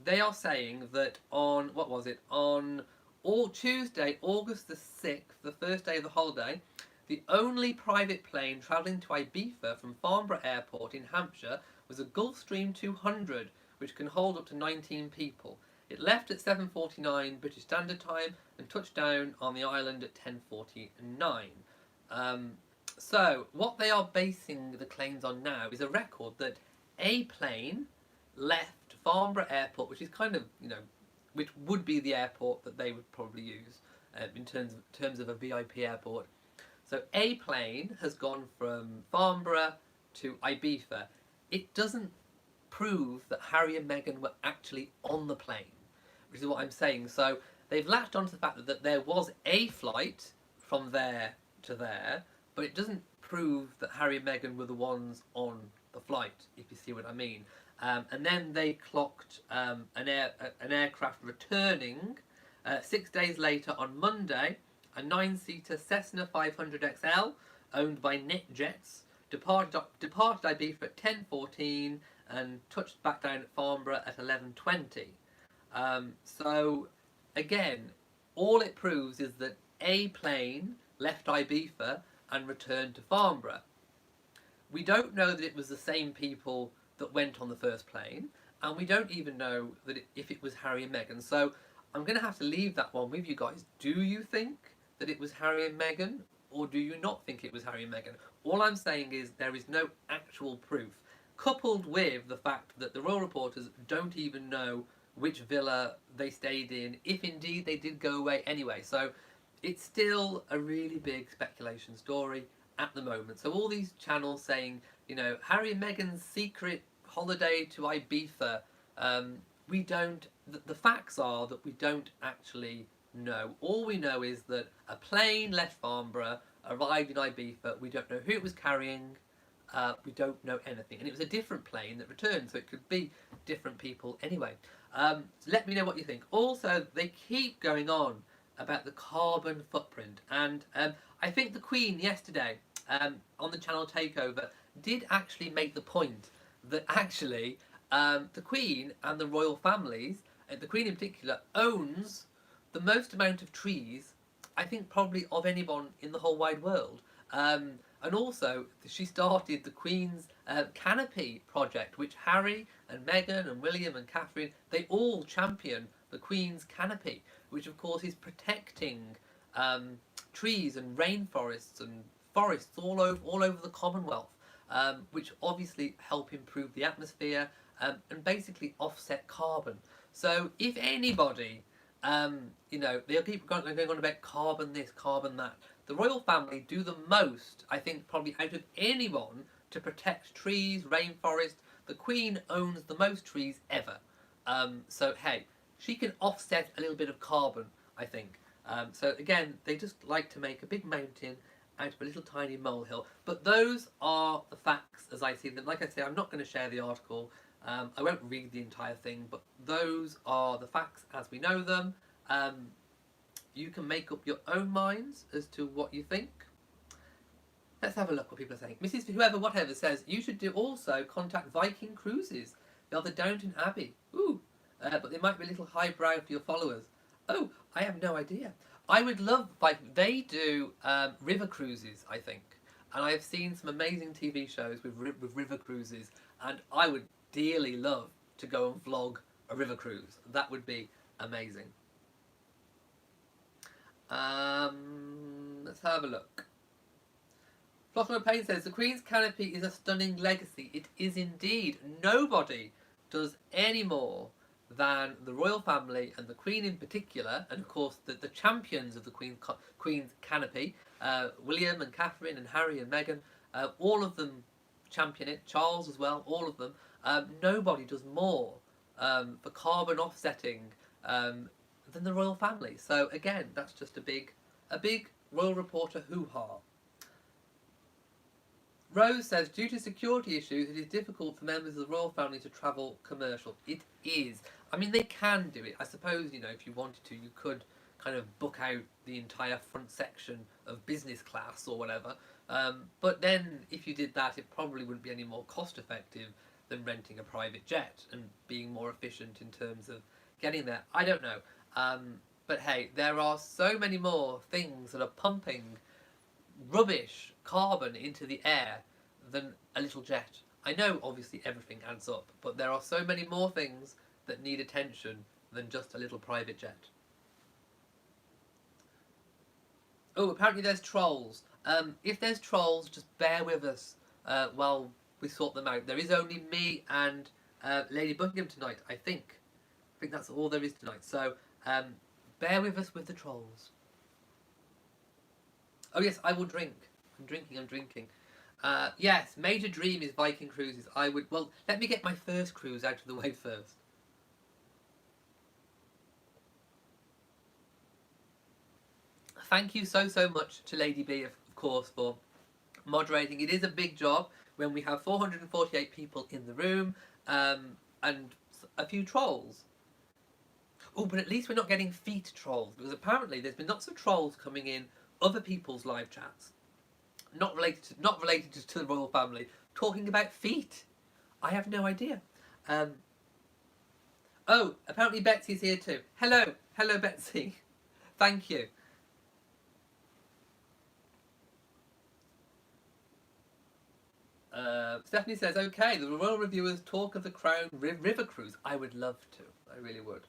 They are saying that on, what was it, on all Tuesday, August the 6th, the first day of the holiday, the only private plane travelling to Ibiza from Farnborough Airport in Hampshire was a Gulfstream 200, which can hold up to 19 people. It left at 7:49 British Standard Time and touched down on the island at 10:49. So what they are basing the claims on now is a record that a plane left Farnborough Airport, which is kind of, which would be the airport that they would probably use in terms of a VIP airport. So a plane has gone from Farnborough to Ibiza. It doesn't prove that Harry and Meghan were actually on the plane, which is what I'm saying. So they've latched onto the fact that there was a flight from there to there, but it doesn't prove that Harry and Meghan were the ones on the flight, if you see what I mean. And then they clocked an aircraft returning 6 days later on Monday, a 9-seater Cessna 500XL owned by NetJets departed Ibiza at 10:14 and touched back down at Farnborough at 11:20. So again, all it proves is that a plane left Ibiza and returned to Farnborough. We don't know that it was the same people that went on the first plane, and we don't even know that if it was Harry and Meghan. So I'm going to have to leave that one with you guys. Do you think that it was Harry and Meghan, or do you not think it was Harry and Meghan? All I'm saying is there is no actual proof, coupled with the fact that the royal reporters don't even know which villa they stayed in, if indeed they did go away anyway. So it's still a really big speculation story at the moment. So all these channels saying, Harry and Meghan's secret holiday to Ibiza, we don't, the facts are that we don't actually know. All we know is that a plane left Farnborough, arrived in Ibiza, we don't know who it was carrying, we don't know anything. And it was a different plane that returned, so it could be different people anyway. So let me know what you think. Also, they keep going on about the carbon footprint, and I think the Queen yesterday on the Channel Takeover did actually make the point that actually the Queen and the royal families, and the Queen in particular, owns the most amount of trees, I think probably of anyone in the whole wide world. And also, she started the Queen's Canopy project, which Harry and Meghan and William and Catherine, they all champion the Queen's Canopy, which of course is protecting trees and rainforests and forests all over the Commonwealth, which obviously help improve the atmosphere and basically offset carbon. So if anybody, they'll keep going on about carbon this, carbon that. The royal family do the most, I think, probably out of anyone to protect trees, rainforest. The Queen owns the most trees ever. So hey, she can offset a little bit of carbon, I think. So again, they just like to make a big mountain out of a little tiny molehill. But those are the facts as I see them. Like I say, I'm not going to share the article. I won't read the entire thing, but those are the facts as we know them. You can make up your own minds as to what you think. Let's have a look what people are saying. Mrs. Whoever Whatever says, you should also contact Viking Cruises. They are the Downton Abbey. Ooh, but they might be a little highbrow for your followers. Oh, I have no idea. I would love Viking. They do river cruises, I think. and I have seen some amazing TV shows with river cruises, and I would dearly love to go and vlog a river cruise. That would be amazing. Let's have a look. Flosser Payne says, the Queen's canopy is a stunning legacy. It is indeed. Nobody does any more than the royal family and the Queen in particular, and of course the champions of the Queen's canopy, William and Catherine and Harry and Meghan, all of them champion it, Charles as well, all of them. Nobody does more for carbon offsetting than the royal family. So again, that's just a big Royal Reporter hoo-ha. Rose says, due to security issues, it is difficult for members of the royal family to travel commercial. It is. I mean, they can do it. I suppose, you know, if you wanted to, you could kind of book out the entire front section of business class or whatever. But then, if you did that, it probably wouldn't be any more cost effective than renting a private jet and being more efficient in terms of getting there. I don't know. But hey, there are so many more things that are pumping rubbish, carbon into the air than a little jet. I know obviously everything adds up, but there are so many more things that need attention than just a little private jet. Oh, apparently there's trolls. If there's trolls, just bear with us while we sort them out. There is only me and Lady Buckingham tonight, I think. I think that's all there is tonight. So bear with us with the trolls. Oh yes, I will drink. I'm drinking. Yes, major dream is Viking cruises. I would, well, let me get my first cruise out of the way first. Thank you so much to Lady B, of course, for moderating. It is a big job when we have 448 people in the room and a few trolls. Oh, but at least we're not getting feet trolls, because apparently there's been lots of trolls coming in other people's live chats, not related to the royal family, talking about feet. I have no idea. Oh, apparently Betsy's here too. Hello Betsy. Thank you. Stephanie says, okay, the royal reviewers talk of the Crown river cruise. I would love to. I really would.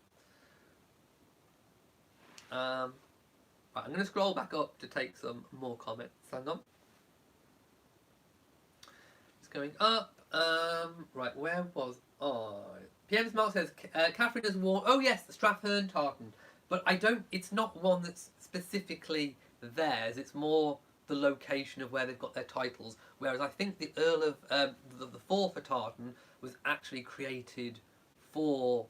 Right, I'm going to scroll back up to take some more comments. Hang on. It's going up. Right, where was I? PM Smart says, Catherine has worn... Oh yes, the Strathern tartan. But I don't... It's not one that's specifically theirs. It's more the location of where they've got their titles. Whereas I think the Earl of... the Forfar tartan was actually created for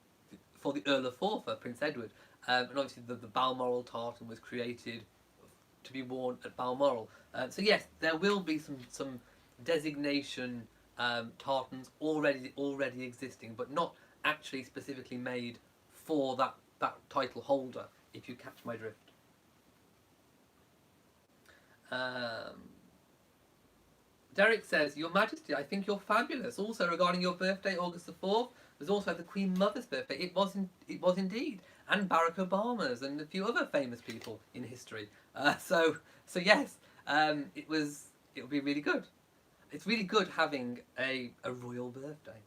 the Earl of Forfar, Prince Edward. And obviously the Balmoral tartan was created to be worn at Balmoral. So yes, there will be some designation tartans already existing, but not actually specifically made for that title holder, if you catch my drift. Derek says, Your Majesty, I think you're fabulous. Also, regarding your birthday, August the 4th, there's also the Queen Mother's birthday. It was indeed. And Barack Obama's and a few other famous people in history. So yes, it'll be really good. It's really good having a royal birthday.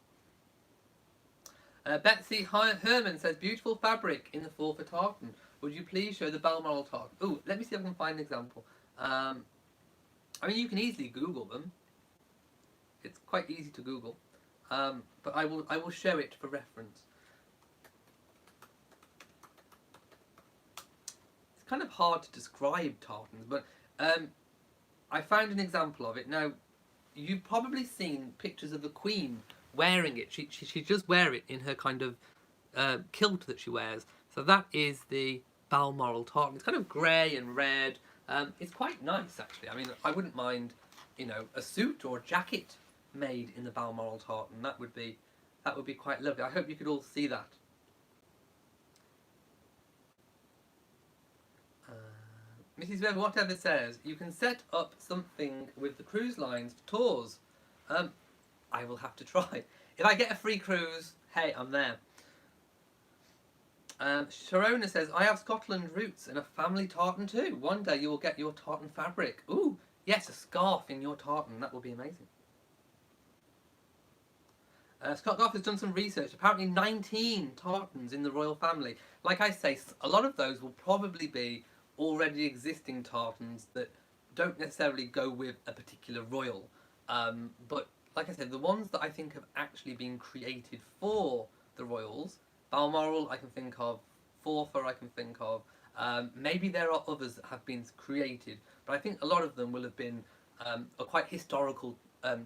Betsy Herman says, beautiful fabric in the Forfar tartan. Would you please show the Balmoral tartan? Oh, let me see if I can find an example. I mean, you can easily Google them. It's quite easy to Google. But I will show it for reference. It's kind of hard to describe tartans, but I found an example of it. Now, you've probably seen pictures of the Queen wearing it. She does wear it in her kind of kilt that she wears. So that is the Balmoral tartan. It's kind of grey and red. It's quite nice, actually. I mean, I wouldn't mind, a suit or a jacket made in the Balmoral tartan. That would be quite lovely. I hope you could all see that. Mrs. Weber, whatever says, you can set up something with the cruise lines for tours. I will have to try. If I get a free cruise, hey, I'm there. Sharona says, I have Scotland roots and a family tartan too. One day you will get your tartan fabric. Ooh, Yes, a scarf in your tartan. That would be amazing. Scott Goff has done some research. Apparently 19 tartans in the royal family. Like I say, a lot of those will probably be already existing tartans that don't necessarily go with a particular royal. But like I said, the ones that I think have actually been created for the royals, Balmoral I can think of, Forfar I can think of, maybe there are others that have been created, but I think a lot of them will have been are quite historical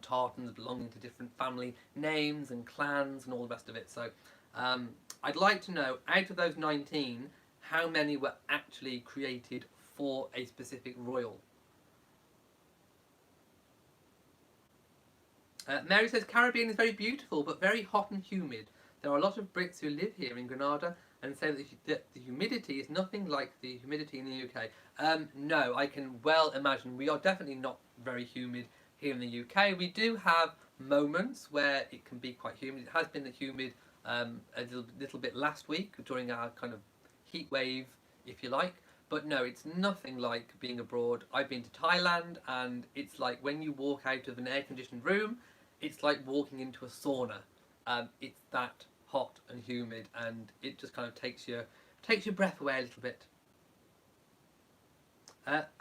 tartans belonging to different family names and clans and all the rest of it. So I'd like to know, out of those 19, how many were actually created for a specific royal. Mary says, Caribbean is very beautiful but very hot and humid. There are a lot of Brits who live here in Grenada and say that the humidity is nothing like the humidity in the UK. No, I can well imagine. We are definitely not very humid here in the UK. We do have moments where it can be quite humid. It has been humid a little bit last week during our kind of heat wave, if you like. But no, it's nothing like being abroad. I've been to Thailand, and it's like when you walk out of an air-conditioned room, it's like walking into a sauna. It's that hot and humid, and it just kind of takes your breath away a little bit.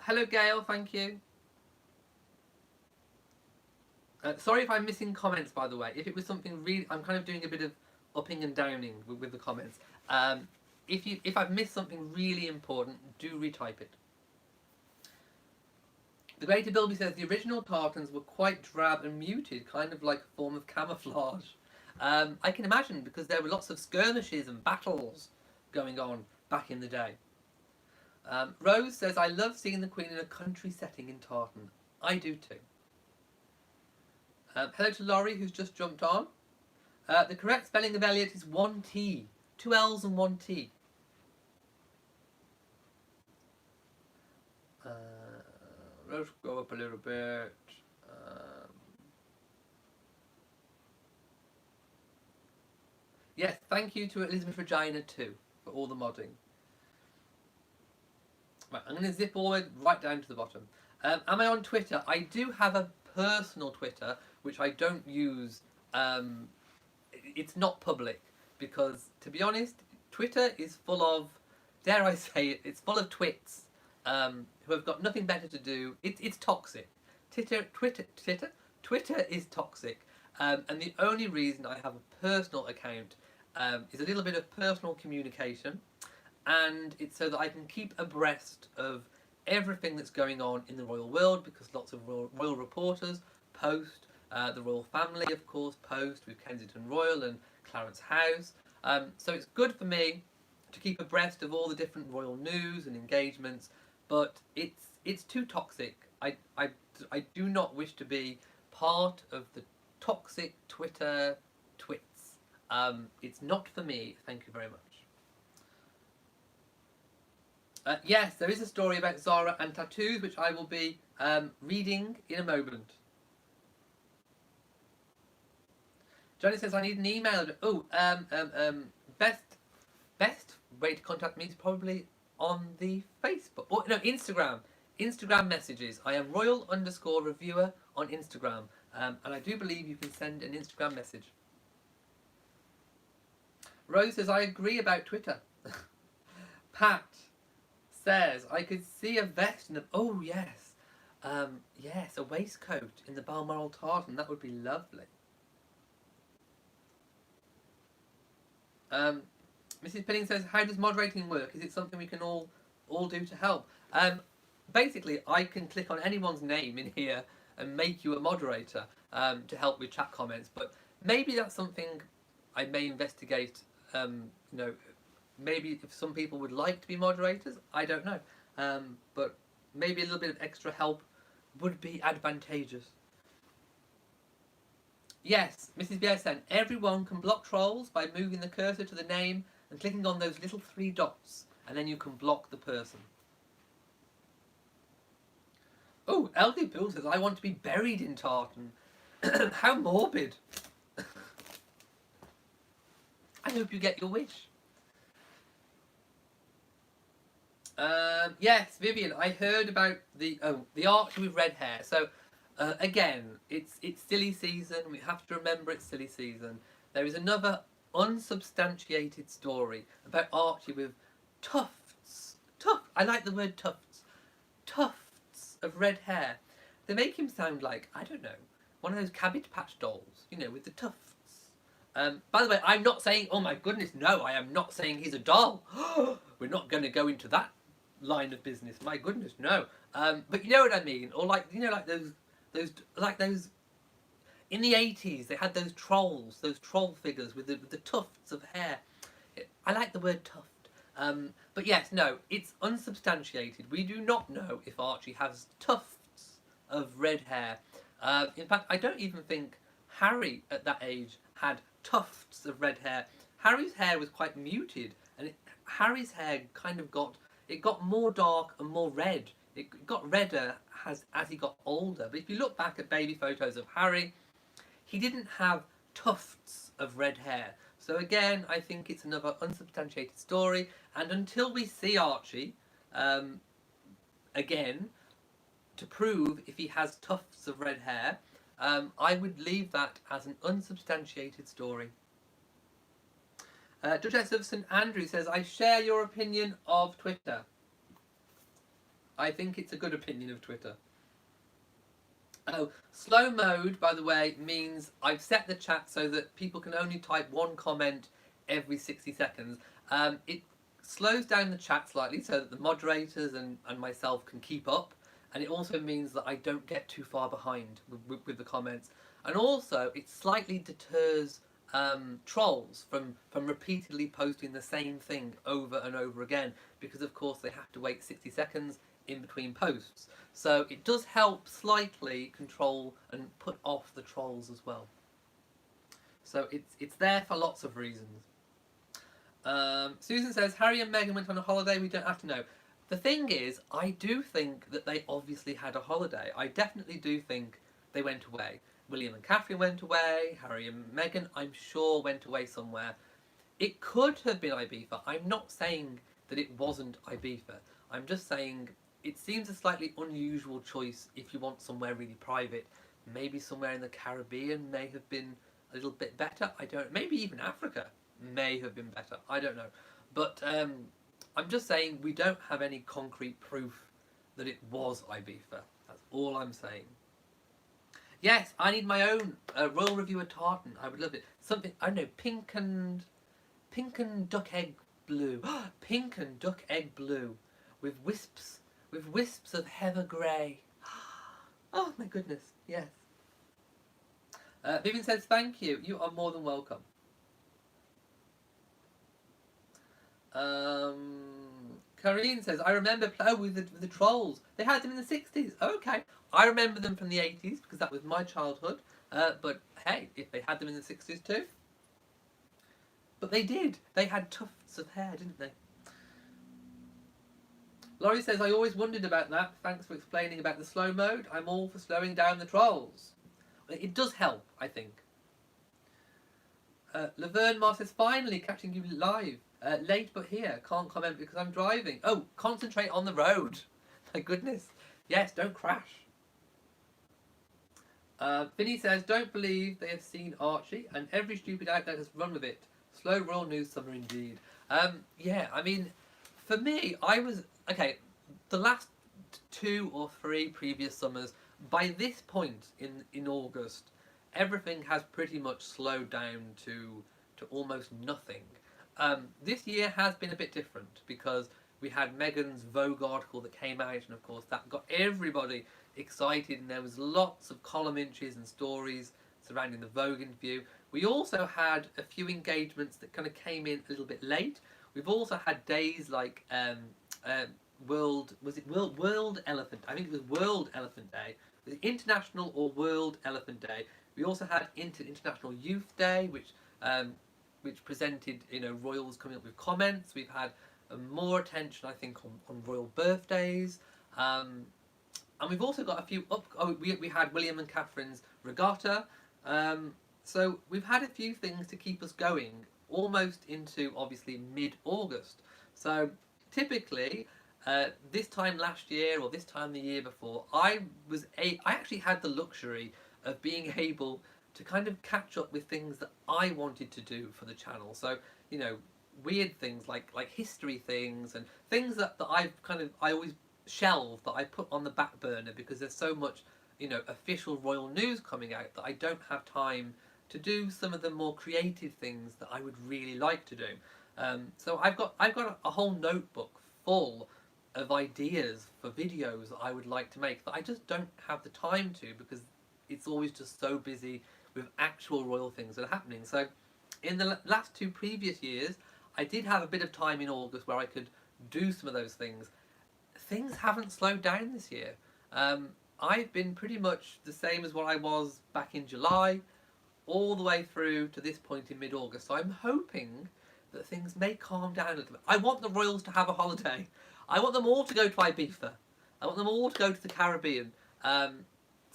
Hello, Gail. Thank you. Sorry if I'm missing comments, by the way. If it was something really, I'm kind of doing a bit of upping and downing with the comments. If I've missed something really important, do retype it. The Greater Bilby says the original tartans were quite drab and muted, kind of like a form of camouflage. I can imagine, because there were lots of skirmishes and battles going on back in the day. Rose says, I love seeing the Queen in a country setting in tartan. I do too. Hello to Laurie, who's just jumped on. The correct spelling of Elliot is 1 T. 2 L's and 1 T. Let's go up a little bit. Yes, thank you to Elizabeth Regina too for all the modding. Right, I'm going to zip all the way right down to the bottom. Am I on Twitter? I do have a personal Twitter, which I don't use. It's not public, because, to be honest, Twitter is full of, dare I say it, it's full of twits who have got nothing better to do. It's toxic. Twitter is toxic. And the only reason I have a personal account is a little bit of personal communication, and it's so that I can keep abreast of everything that's going on in the royal world, because lots of royal reporters post, the royal family of course post with Kensington Royal and Clarence House, so it's good for me to keep abreast of all the different royal news and engagements, but it's too toxic. I do not wish to be part of the toxic Twitter twits. It's not for me, thank you very much. Yes, there is a story about Zara and tattoos, which I will be reading in a moment. Johnny says, I need an email. Oh, best way to contact me is probably on the Facebook. Oh, no, Instagram. Instagram messages. I am royal_reviewer on Instagram. And I do believe you can send an Instagram message. Rose says, I agree about Twitter. Pat says, I could see a vest in the... Oh, yes. Yes, a waistcoat in the Balmoral tartan. That would be lovely. Mrs. Pilling says, how does moderating work? Is it something we can all do to help? Basically, I can click on anyone's name in here and make you a moderator to help with chat comments. But maybe that's something I may investigate. Maybe if some people would like to be moderators, I don't know. But maybe a little bit of extra help would be advantageous. Yes, Mrs. BSN, everyone can block trolls by moving the cursor to the name and clicking on those little 3 dots, and then you can block the person. Oh, Elgin Pool says, I want to be buried in tartan. How morbid. I hope you get your wish. Yes, Vivian, I heard about the Archie with red hair. So again, it's silly season. We have to remember it's silly season. There is another unsubstantiated story about Archie with tufts. I like the word tufts. Tufts of red hair. They make him sound like, I don't know, one of those Cabbage Patch dolls, you know, with the tufts. By the way, I'm not saying, oh my goodness, no, I am not saying he's a doll. We're not going to go into that line of business. My goodness, no. But you know what I mean, or like, you know, like those in the 80s they had those trolls, those troll figures with the tufts of hair. I like the word tuft. But yes, no, it's unsubstantiated. We do not know if Archie has tufts of red hair. In fact, I don't even think Harry at that age had tufts of red hair. Harry's hair was quite muted, and Harry's hair kind of got more dark and more red. It got redder as he got older. But if you look back at baby photos of Harry, he didn't have tufts of red hair. So again, I think it's another unsubstantiated story. And until we see Archie again, to prove if he has tufts of red hair, I would leave that as an unsubstantiated story. Duchess of St Andrew says, I share your opinion of Twitter. I think it's a good opinion of Twitter. Oh, slow mode, by the way, means I've set the chat so that people can only type one comment every 60 seconds. It slows down the chat slightly so that the moderators and myself can keep up. And it also means that I don't get too far behind with the comments. And also, it slightly deters trolls from repeatedly posting the same thing over and over again, because of course they have to wait 60 seconds in between posts. So it does help slightly control and put off the trolls as well. So it's there for lots of reasons. Susan says, Harry and Meghan went on a holiday, we don't have to know. The thing is, I do think that they obviously had a holiday. I definitely do think they went away. William and Catherine went away. Harry and Meghan, I'm sure, went away somewhere. It could have been Ibiza. I'm not saying that it wasn't Ibiza. I'm just saying it seems a slightly unusual choice if you want somewhere really private. Maybe somewhere in the Caribbean may have been a little bit better. I don't. Maybe even Africa may have been better. I don't know. But I'm just saying we don't have any concrete proof that it was Ibiza. That's all I'm saying. Yes, I need my own Royal Reviewer tartan. I would love it. Something, I don't know, pink and duck egg blue. Pink and duck egg blue with wisps of heather grey. Oh my goodness, yes. Vivian says, thank you. You are more than welcome. Karine says, I remember with the trolls. They had them in the 60s. Okay. I remember them from the 80s because that was my childhood. But hey, if they had them in the 60s too. But they did. They had tufts of hair, didn't they? Laurie says, I always wondered about that. Thanks for explaining about the slow mode. I'm all for slowing down the trolls. It does help, I think. Laverne Mars says, finally catching you live. Late but here. Can't comment because I'm driving. Oh, concentrate on the road. My goodness. Yes, don't crash. Vinny says, don't believe they have seen Archie and every stupid outlet has run with it. Slow roll news summer indeed. Yeah, I mean, for me, I was... Okay, the last 2 or 3 previous summers, by this point in August, everything has pretty much slowed down to almost nothing. This year has been a bit different because we had Meghan's Vogue article that came out, and of course that got everybody excited, and there was lots of column inches and stories surrounding the Vogue interview. We also had a few engagements that kind of came in a little bit late. We've also had days like World Elephant? I think it was World Elephant Day. Was it International or World Elephant Day? We also had International Youth Day, which presented, royals coming up with comments. We've had more attention, I think, on royal birthdays, and we've also got a few we had William and Catherine's regatta, so we've had a few things to keep us going almost into obviously mid-August. So typically This time last year or this time the year before, I actually had the luxury of being able to kind of catch up with things that I wanted to do for the channel. So, you know, weird things like history things and things that I always shelve, that I put on the back burner because there's so much, you know, official royal news coming out that I don't have time to do some of the more creative things that I would really like to do. So I've got a whole notebook full of ideas for videos that I would like to make that I just don't have the time to because it's always just so busy with actual royal things that are happening. So in the last two previous years, I did have a bit of time in August where I could do some of those things. Things haven't slowed down this year. Um, I've been pretty much the same as what I was back in July, all the way through to this point in mid-August. So I'm hoping that things may calm down a little bit. I want the royals to have a holiday. I want them all to go to Ibiza. I want them all to go to the Caribbean.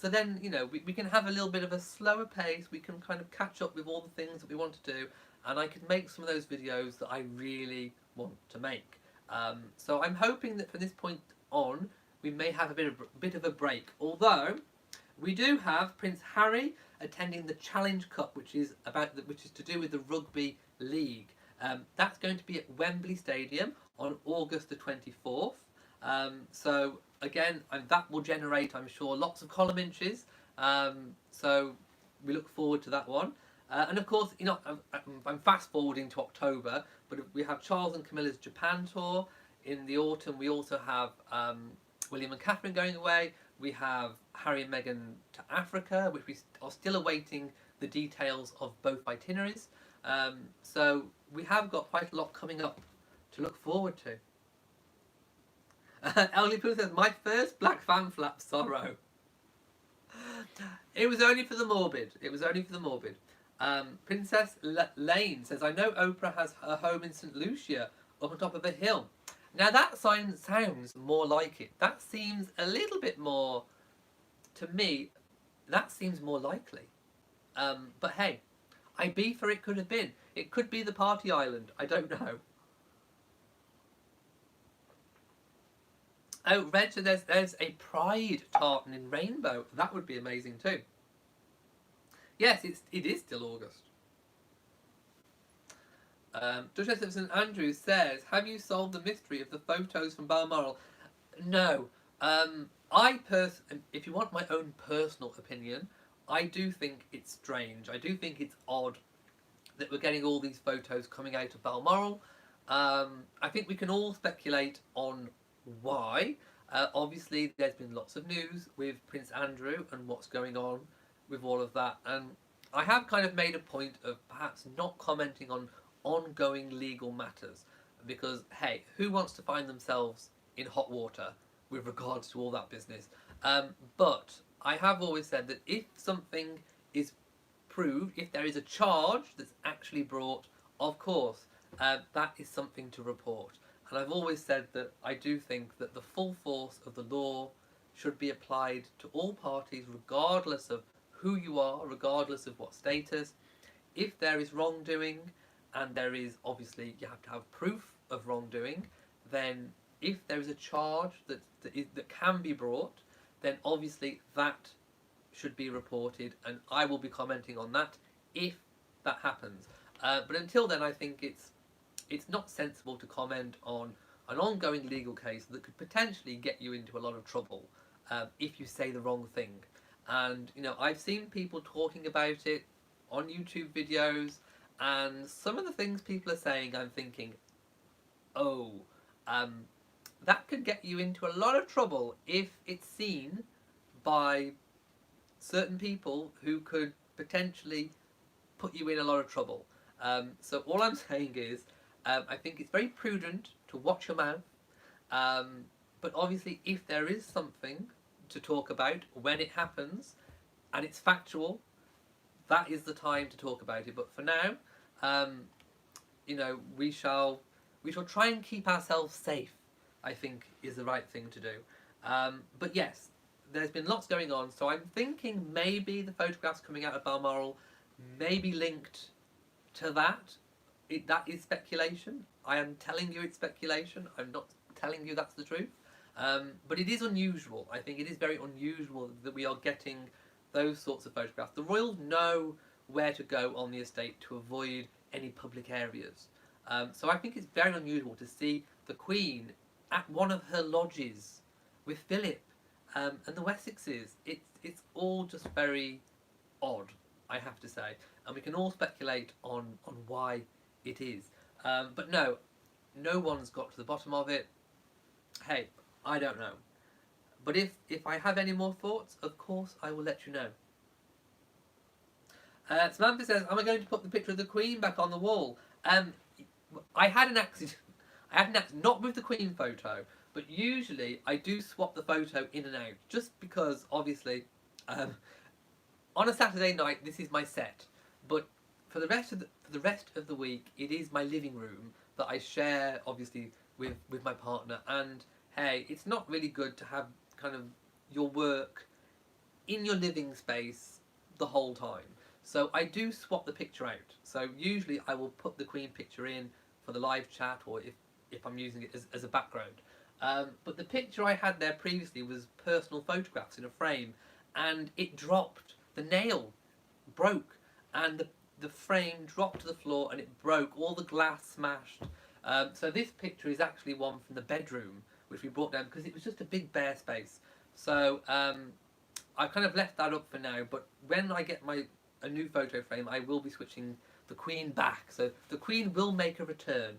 So then, you know, we can have a little bit of a slower pace. We can kind of catch up with all the things that we want to do. And I can make some of those videos that I really want to make. So I'm hoping that from this point on, we may have a bit of a break. Although, we do have Prince Harry attending the Challenge Cup, which is to do with the rugby league. That's going to be at Wembley Stadium on August the 24th. So again, that will generate, I'm sure, lots of column inches. So we look forward to that one. And of course, you know, I'm fast forwarding to October, but we have Charles and Camilla's Japan tour. In the autumn, we also have William and Catherine going away. We have Harry and Meghan to Africa, which we are still awaiting the details of both itineraries. So we have got quite a lot coming up to look forward to. Elliot says, my first black fan flap sorrow. It was only for the morbid. It was only for the morbid. Princess Lane says, I know Oprah has her home in St. Lucia up on top of a hill. Now that sounds more like it. That seems a little bit more, to me, that seems more likely. But hey, Ibiza it could have been. It could be the party island. I don't know. Oh, Reg, so there's a pride tartan in rainbow. That would be amazing too. Yes, it is still August. Duchess of St Andrews says, have you solved the mystery of the photos from Balmoral? No. If you want my own personal opinion, I do think it's strange. I do think it's odd that we're getting all these photos coming out of Balmoral. I think we can all speculate on why. Obviously, there's been lots of news with Prince Andrew and what's going on with all of that. And I have kind of made a point of perhaps not commenting on ongoing legal matters because, hey, who wants to find themselves in hot water with regards to all that business? But I have always said that if something is proved, if there is a charge that's actually brought, of course, that is something to report. And I've always said that I do think that the full force of the law should be applied to all parties, regardless of who you are, regardless of what status. If there is wrongdoing, and there is, obviously, you have to have proof of wrongdoing, then if there is a charge that can be brought, then obviously that should be reported, and I will be commenting on that if that happens. But until then, I think it's not sensible to comment on an ongoing legal case that could potentially get you into a lot of trouble if you say the wrong thing. And, you know, I've seen people talking about it on YouTube videos, and some of the things people are saying, I'm thinking, oh, that could get you into a lot of trouble if it's seen by certain people who could potentially put you in a lot of trouble. So all I'm saying is, I think it's very prudent to watch your mouth. But obviously, if there is something to talk about when it happens, and it's factual, that is the time to talk about it. But for now, you know, we shall try and keep ourselves safe, I think is the right thing to do. But yes, there's been lots going on, so I'm thinking maybe the photographs coming out of Balmoral may be linked to that. That is speculation. I am telling you it's speculation. I'm not telling you that's the truth. But it is unusual. I think it is very unusual that we are getting those sorts of photographs. The royals know where to go on the estate to avoid any public areas. So I think it's very unusual to see the Queen at one of her lodges with Philip and the Wessexes. It's all just very odd, I have to say. And we can all speculate on why it is. But no one's got to the bottom of it. Hey, I don't know. But if I have any more thoughts, of course I will let you know. Samantha says, am I going to put the picture of the Queen back on the wall? I had an accident. Not with the Queen photo, but usually I do swap the photo in and out, just because, obviously, on a Saturday night, this is my set. But for the rest of the week, it is my living room that I share, obviously, with my partner. And hey, it's not really good to have kind of your work in your living space the whole time. So I do swap the picture out. So usually I will put the Queen picture in for the live chat, or if I'm using it as a background. But the picture I had there previously was personal photographs in a frame, and it dropped. The nail broke, and the frame dropped to the floor, and it broke. All the glass smashed. So this picture is actually one from the bedroom, which we brought down because it was just a big bare space. So I've kind of left that up for now, but when I get a new photo frame, I will be switching the Queen back. So the Queen will make a return.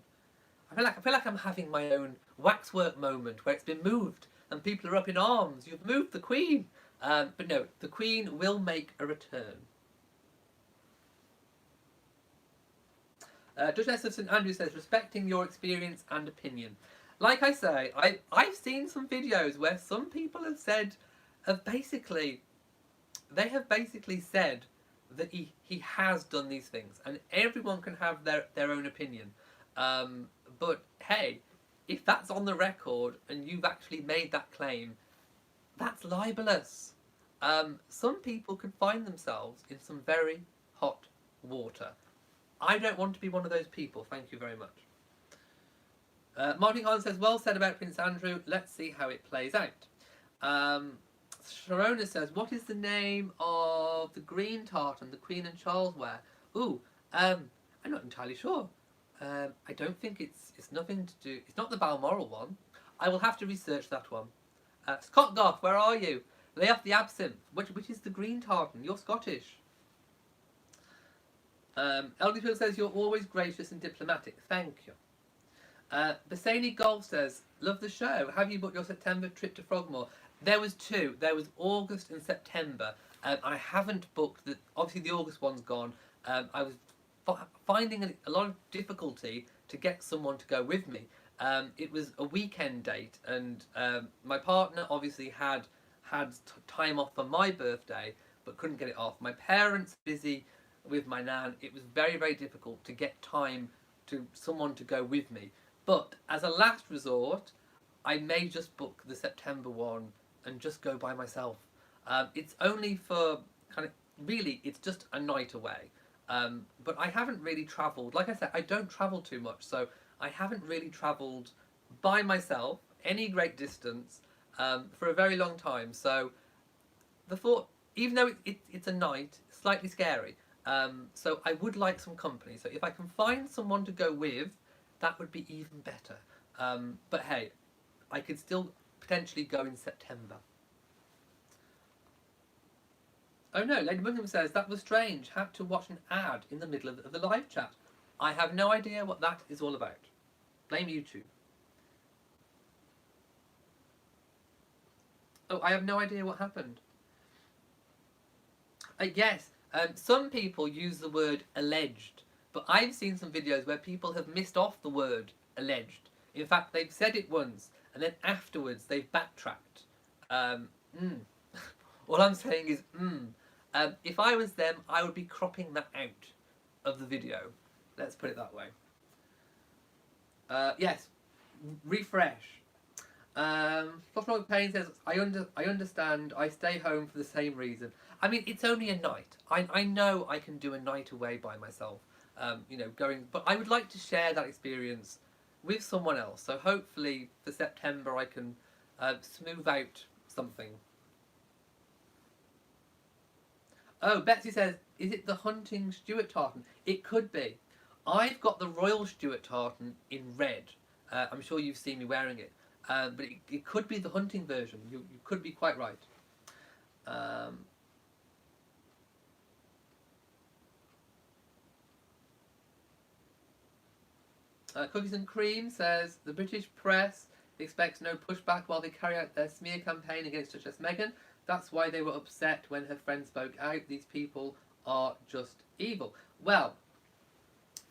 I feel like I'm having my own waxwork moment where it's been moved and people are up in arms. You've moved the Queen. But no, the Queen will make a return. Duchess of St Andrews says, respecting your experience and opinion. Like I say, I've seen some videos where some people have said, they have basically said that he has done these things, and everyone can have their own opinion. But hey, if that's on the record and you've actually made that claim, that's libelous. Some people could find themselves in some very hot water. I don't want to be one of those people, thank you very much. Martin Collins says, well said about Prince Andrew, let's see how it plays out. Sharona says, what is the name of the green tartan the Queen and Charles wear? Ooh, I'm not entirely sure. I don't think it's nothing to do, it's not the Balmoral one. I will have to research that one. Scott Goff, where are you? Lay off the absinthe. Which is the green tartan? You're Scottish. Elder Phil says, you're always gracious and diplomatic. Thank you. Bassani Golf says, love the show. Have you booked your September trip to Frogmore? There was two. There was August and September. I haven't booked the. Obviously, the August one's gone. I was finding a lot of difficulty to get someone to go with me. It was a weekend date, and my partner obviously had time off for my birthday, but couldn't get it off. My parents busy with my nan. It was very, very difficult to get time to someone to go with me. But as a last resort, I may just book the September one and just go by myself. It's only for really, it's just a night away. But I haven't really travelled. Like I said, I don't travel too much, so I haven't really travelled by myself any great distance for a very long time. So the thought, even though it's a night, slightly scary. So I would like some company. So if I can find someone to go with, that would be even better. But hey, I could still potentially go in September. Oh no, Lady Buckingham says, that was strange. Had to watch an ad in the middle of the live chat. I have no idea what that is all about. Blame YouTube. Oh, I have no idea what happened. Yes, some people use the word alleged, but I've seen some videos where people have missed off the word alleged. In fact, they've said it once, and then afterwards they've backtracked. All I'm saying is, if I was them, I would be cropping that out of the video. Let's put it that way. Yes, refresh. Frostmog Payne says, I understand, I stay home for the same reason. I mean, it's only a night. I know I can do a night away by myself, going, but I would like to share that experience with someone else. So hopefully for September I can smooth out something. Oh, Betsy says, is it the hunting Stuart tartan? It could be. I've got the Royal Stuart tartan in red. I'm sure you've seen me wearing it. But it could be the hunting version. You could be quite right. Cookies and Cream says, the British press expects no pushback while they carry out their smear campaign against Duchess Meghan. That's why they were upset when her friend spoke out. These people are just evil. Well,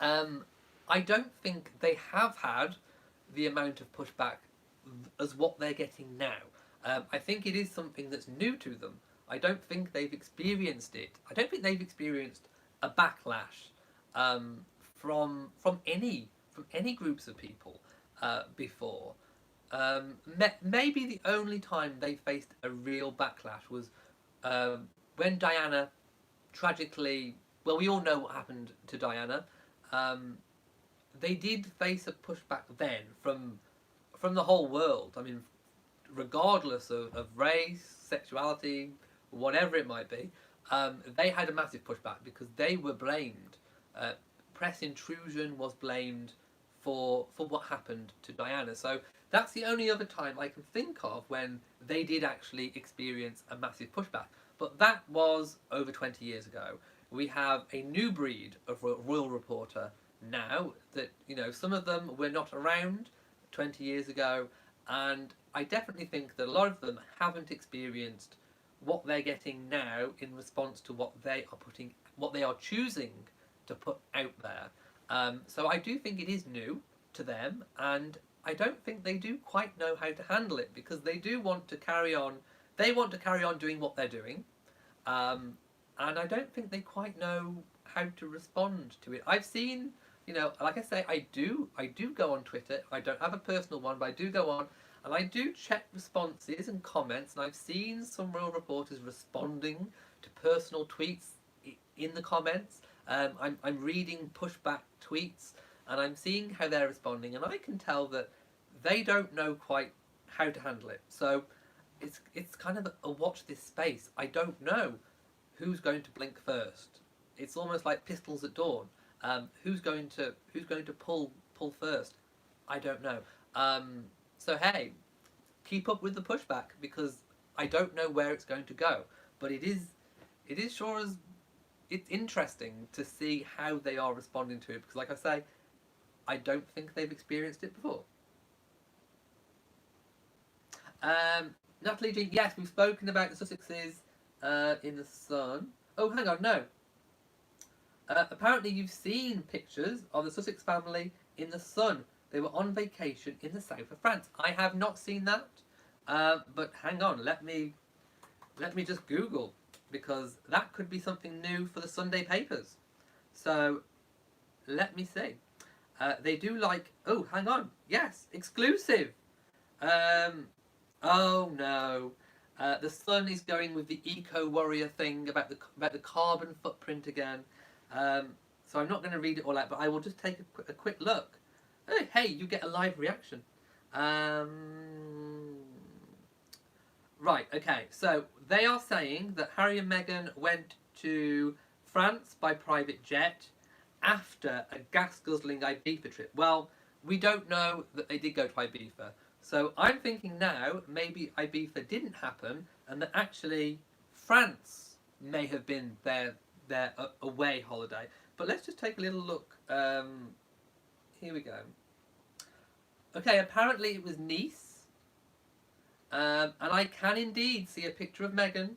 I don't think they have had the amount of pushback as what they're getting now. I think it is something that's new to them. I don't think they've experienced it. I don't think they've experienced a backlash from any groups of people before. Maybe the only time they faced a real backlash was when Diana tragically. Well, we all know what happened to Diana. They did face a pushback then from the whole world. I mean, regardless of race, sexuality, whatever it might be, they had a massive pushback because they were blamed. Press intrusion was blamed for what happened to Diana. So that's the only other time I can think of when they did actually experience a massive pushback. But that was over 20 years ago. We have a new breed of royal reporter now that, you know, some of them were not around 20 years ago, and I definitely think that a lot of them haven't experienced what they're getting now in response to what they are choosing to put out there. So I do think it is new to them, and I don't think they do quite know how to handle it because they do want to carry on. They want to carry on doing what they're doing, and I don't think they quite know how to respond to it. I've seen, you know, like I say, I do go on Twitter. I don't have a personal one, but I do go on and I do check responses and comments, and I've seen some royal reporters responding to personal tweets in the comments. I'm reading pushback tweets and I'm seeing how they're responding, and I can tell that they don't know quite how to handle it. So it's kind of a watch this space. I don't know who's going to blink first. It's almost like pistols at dawn. Who's going to pull first? I don't know. So hey, keep up with the pushback because I don't know where it's going to go. But it is sure as it's interesting to see how they are responding to it because, like I say, I don't think they've experienced it before. Natalie G, yes, we've spoken about the Sussexes in the Sun. Oh, hang on, no. Apparently you've seen pictures of the Sussex family in the Sun. They were on vacation in the south of France. I have not seen that, but hang on, let me just Google because that could be something new for the Sunday papers. So let me see. They do like. Oh, hang on. Yes, exclusive. Oh no. The Sun is going with the eco warrior thing about the carbon footprint again. So I'm not going to read it all out, but I will just take a quick look. Oh, hey, you get a live reaction. Right, okay. So they are saying that Harry and Meghan went to France by private jet after a gas-guzzling Ibiza trip. Well, we don't know that they did go to Ibiza. So I'm thinking now maybe Ibiza didn't happen and that actually France may have been their away holiday. But let's just take a little look. Here we go. Okay, apparently it was Nice. And I can indeed see a picture of Meghan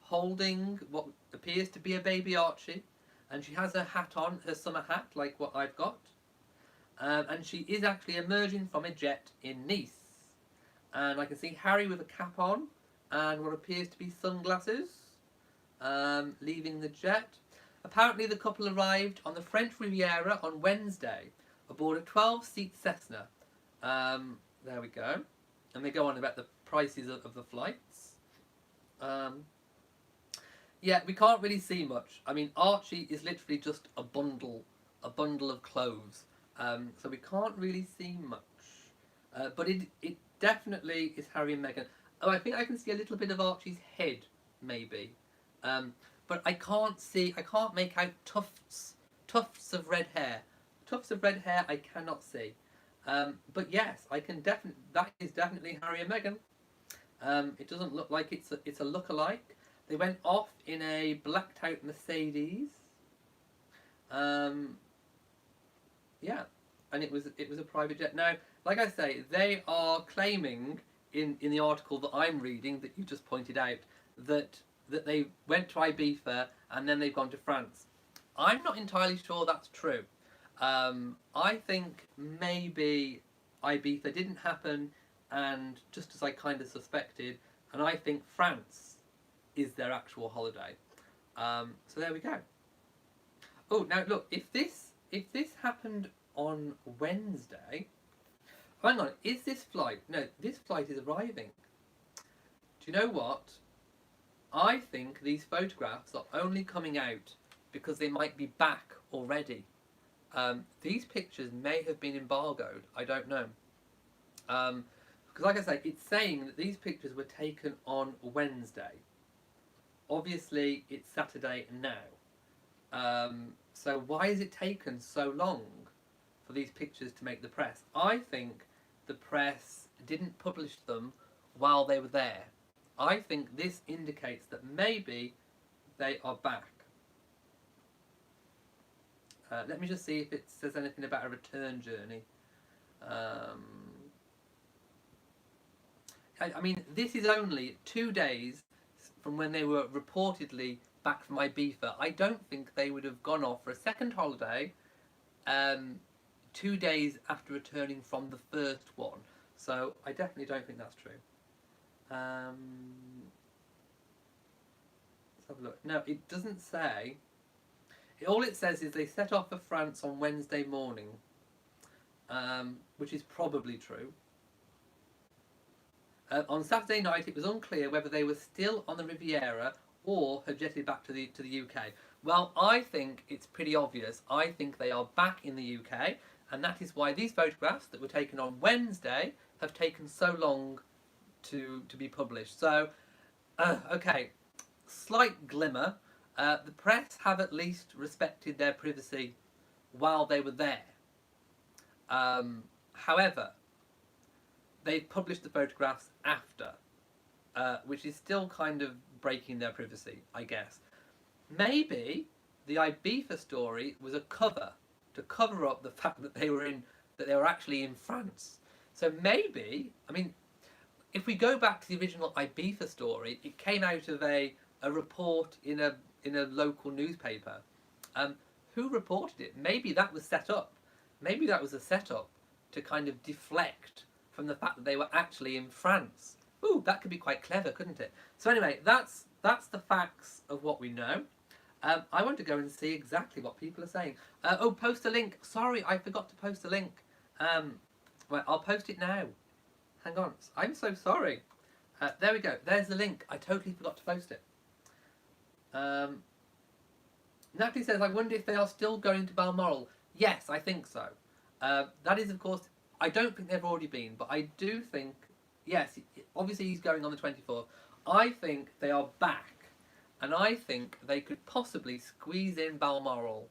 holding what appears to be a baby Archie. And she has her hat on, her summer hat, like what I've got. And she is actually emerging from a jet in Nice. And I can see Harry with a cap on and what appears to be sunglasses, leaving the jet. Apparently the couple arrived on the French Riviera on Wednesday aboard a 12-seat Cessna. There we go. And they go on about the prices of the flights. Yeah, we can't really see much. I mean, Archie is literally just a bundle of clothes. So we can't really see much. But it definitely is Harry and Meghan. Oh, I think I can see a little bit of Archie's head, maybe. Um, but I can't make out tufts of red hair. Tufts of red hair I cannot see. But yes, I can definitely, that is definitely Harry and Meghan. It doesn't look like it's a look-alike. They went off in a blacked out Mercedes. Um, yeah, and it was a private jet. Now, like I say, they are claiming in the article that I'm reading that you just pointed out that they went to Ibiza and then they've gone to France. I'm not entirely sure that's true. I think maybe Ibiza didn't happen, and just as I kind of suspected, and I think France is their actual holiday. So there we go. Oh, now look, if this happened on Wednesday, hang on, is this flight? No, this flight is arriving. Do you know what? I think these photographs are only coming out because they might be back already. These pictures may have been embargoed. I don't know. Because like I say, it's saying that these pictures were taken on Wednesday. Obviously, it's Saturday now. So why has it taken so long for these pictures to make the press? I think the press didn't publish them while they were there. I think this indicates that maybe they are back. Let me just see if it says anything about a return journey. I mean, this is only 2 days from when they were reportedly back from Ibiza. I don't think they would have gone off for a second holiday 2 days after returning from the first one. So I definitely don't think that's true. Let's have a look. No, it doesn't say. All it says is they set off for France on Wednesday morning, which is probably true. On Saturday night, it was unclear whether they were still on the Riviera or had jetted back to the UK. Well, I think it's pretty obvious. I think they are back in the UK, and that is why these photographs that were taken on Wednesday have taken so long to be published. So, okay, slight glimmer. The press have at least respected their privacy while they were there. However, they've published the photographs after, which is still kind of breaking their privacy, I guess. Maybe the Ibiza story was a cover to cover up the fact that they were actually in France. So maybe, I mean, if we go back to the original Ibiza story, it came out of a report in a local newspaper. Who reported it? Maybe that was set up. Maybe that was a setup to kind of deflect from the fact that they were actually in France. Ooh, that could be quite clever, couldn't it? So anyway, that's the facts of what we know. I want to go and see exactly what people are saying. Oh, post a link. Sorry, I forgot to post a link. Right, I'll post it now. Hang on. I'm so sorry. There we go. There's the link. I totally forgot to post it. Natalie says, I wonder if they are still going to Balmoral. Yes, I think so. That is, of course, I don't think they've already been, but I do think, yes, obviously he's going on the 24th. I think they are back, and I think they could possibly squeeze in Balmoral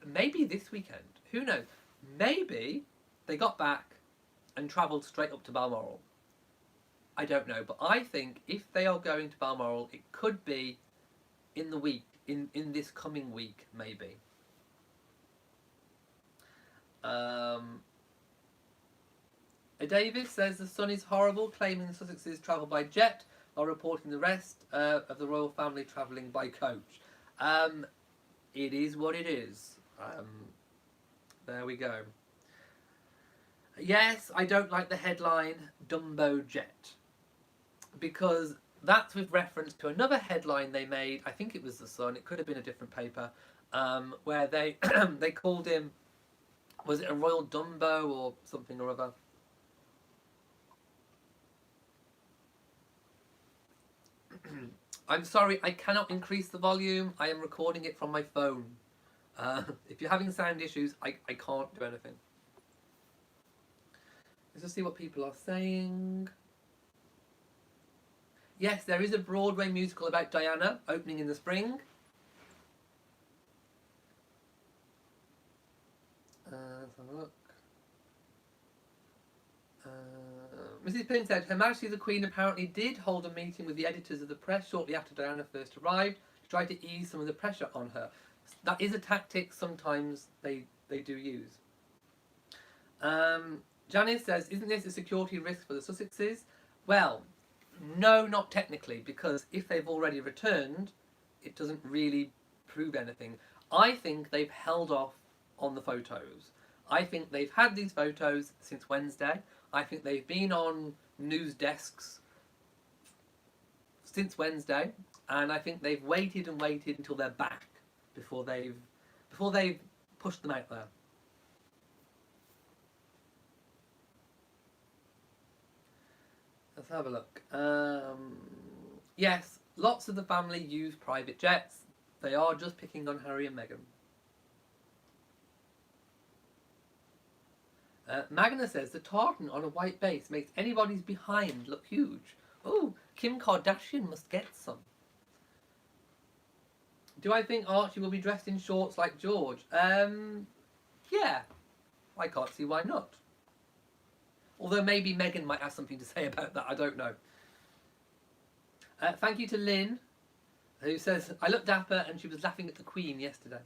maybe this weekend. Who knows? Maybe they got back and travelled straight up to Balmoral. I don't know, but I think if they are going to Balmoral, it could be in the week, in this coming week, maybe. Davis says the Sun is horrible, claiming the Sussexes travel by jet, while reporting the rest of the royal family travelling by coach. It is what it is. There we go. Yes, I don't like the headline, Dumbo Jet, because that's with reference to another headline they made. I think it was the Sun. It could have been a different paper, where they they called him, was it a Royal Dumbo or something or other? I'm sorry, I cannot increase the volume. I am recording it from my phone. If you're having sound issues, I can't do anything. Let's just see what people are saying. Yes, there is a Broadway musical about Diana opening in the spring. Let's have a look. Mrs. Pym said, Her Majesty the Queen apparently did hold a meeting with the editors of the press shortly after Diana first arrived to try to ease some of the pressure on her. That is a tactic sometimes they do use. Janice says, isn't this a security risk for the Sussexes? Well, no, not technically, because if they've already returned, it doesn't really prove anything. I think they've held off on the photos. I think they've had these photos since Wednesday. I think they've been on news desks since Wednesday, and I think they've waited and waited until they're back before they've pushed them out there. Let's have a look. Yes, lots of the family use private jets. They are just picking on Harry and Meghan. Magna says the tartan on a white base makes anybody's behind look huge. Oh, Kim Kardashian must get some. Do I think Archie will be dressed in shorts like George? Yeah. I can't see why not. Although maybe Meghan might have something to say about that, I don't know. Thank you to Lynn, who says, I looked dapper and she was laughing at the Queen yesterday.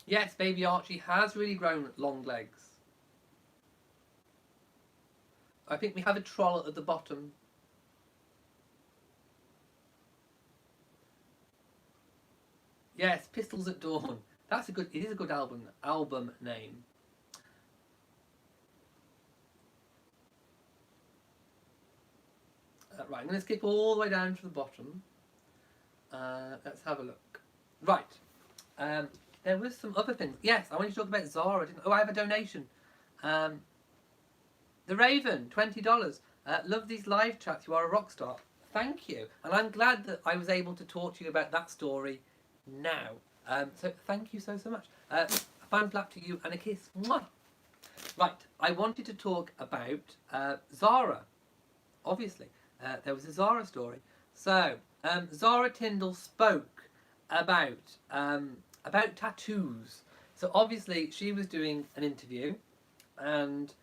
Yes, baby Archie has really grown long legs. I think we have a troll at the bottom. Yes, Pistols at Dawn. It is a good album name. Right, I'm going to skip all the way down to the bottom. Let's have a look. Right. There was some other things. Yes, I wanted to talk about Zara. I have a donation. The Raven, $20. Love these live chats. You are a rock star. Thank you. And I'm glad that I was able to talk to you about that story now. So thank you so much. A fan flap to you and a kiss. Mwah! Right, I wanted to talk about Zara. Obviously, there was a Zara story. So, Zara Tindall spoke about tattoos. So obviously she was doing an interview, and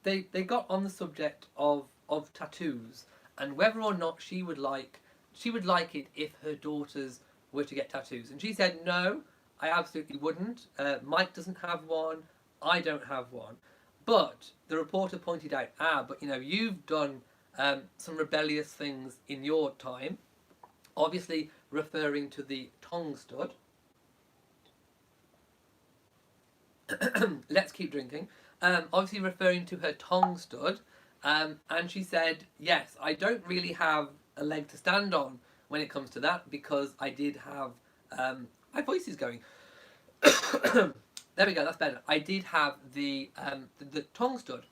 they got on the subject of tattoos and whether or not she would like it if her daughters were to get tattoos. And she said, no, I absolutely wouldn't. Mike doesn't have one. I don't have one. But the reporter pointed out, but you've done some rebellious things in your time. Obviously referring to the tongue stud. Let's keep drinking. Obviously referring to her tongue stud. And she said, yes, I don't really have a leg to stand on when it comes to that, because I did have... my voice is going. There we go, that's better. I did have the tongue stud.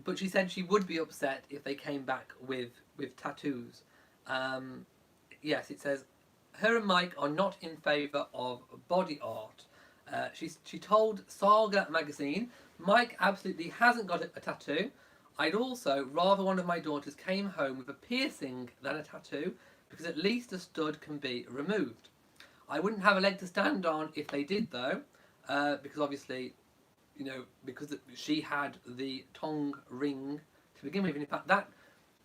But she said she would be upset if they came back with tattoos. Yes, it says, her and Mike are not in favour of body art. She told Saga magazine, Mike absolutely hasn't got a tattoo. I'd also rather one of my daughters came home with a piercing than a tattoo, because at least a stud can be removed. I wouldn't have a leg to stand on if they did, though, because obviously, because she had the tongue ring to begin with. And in fact, that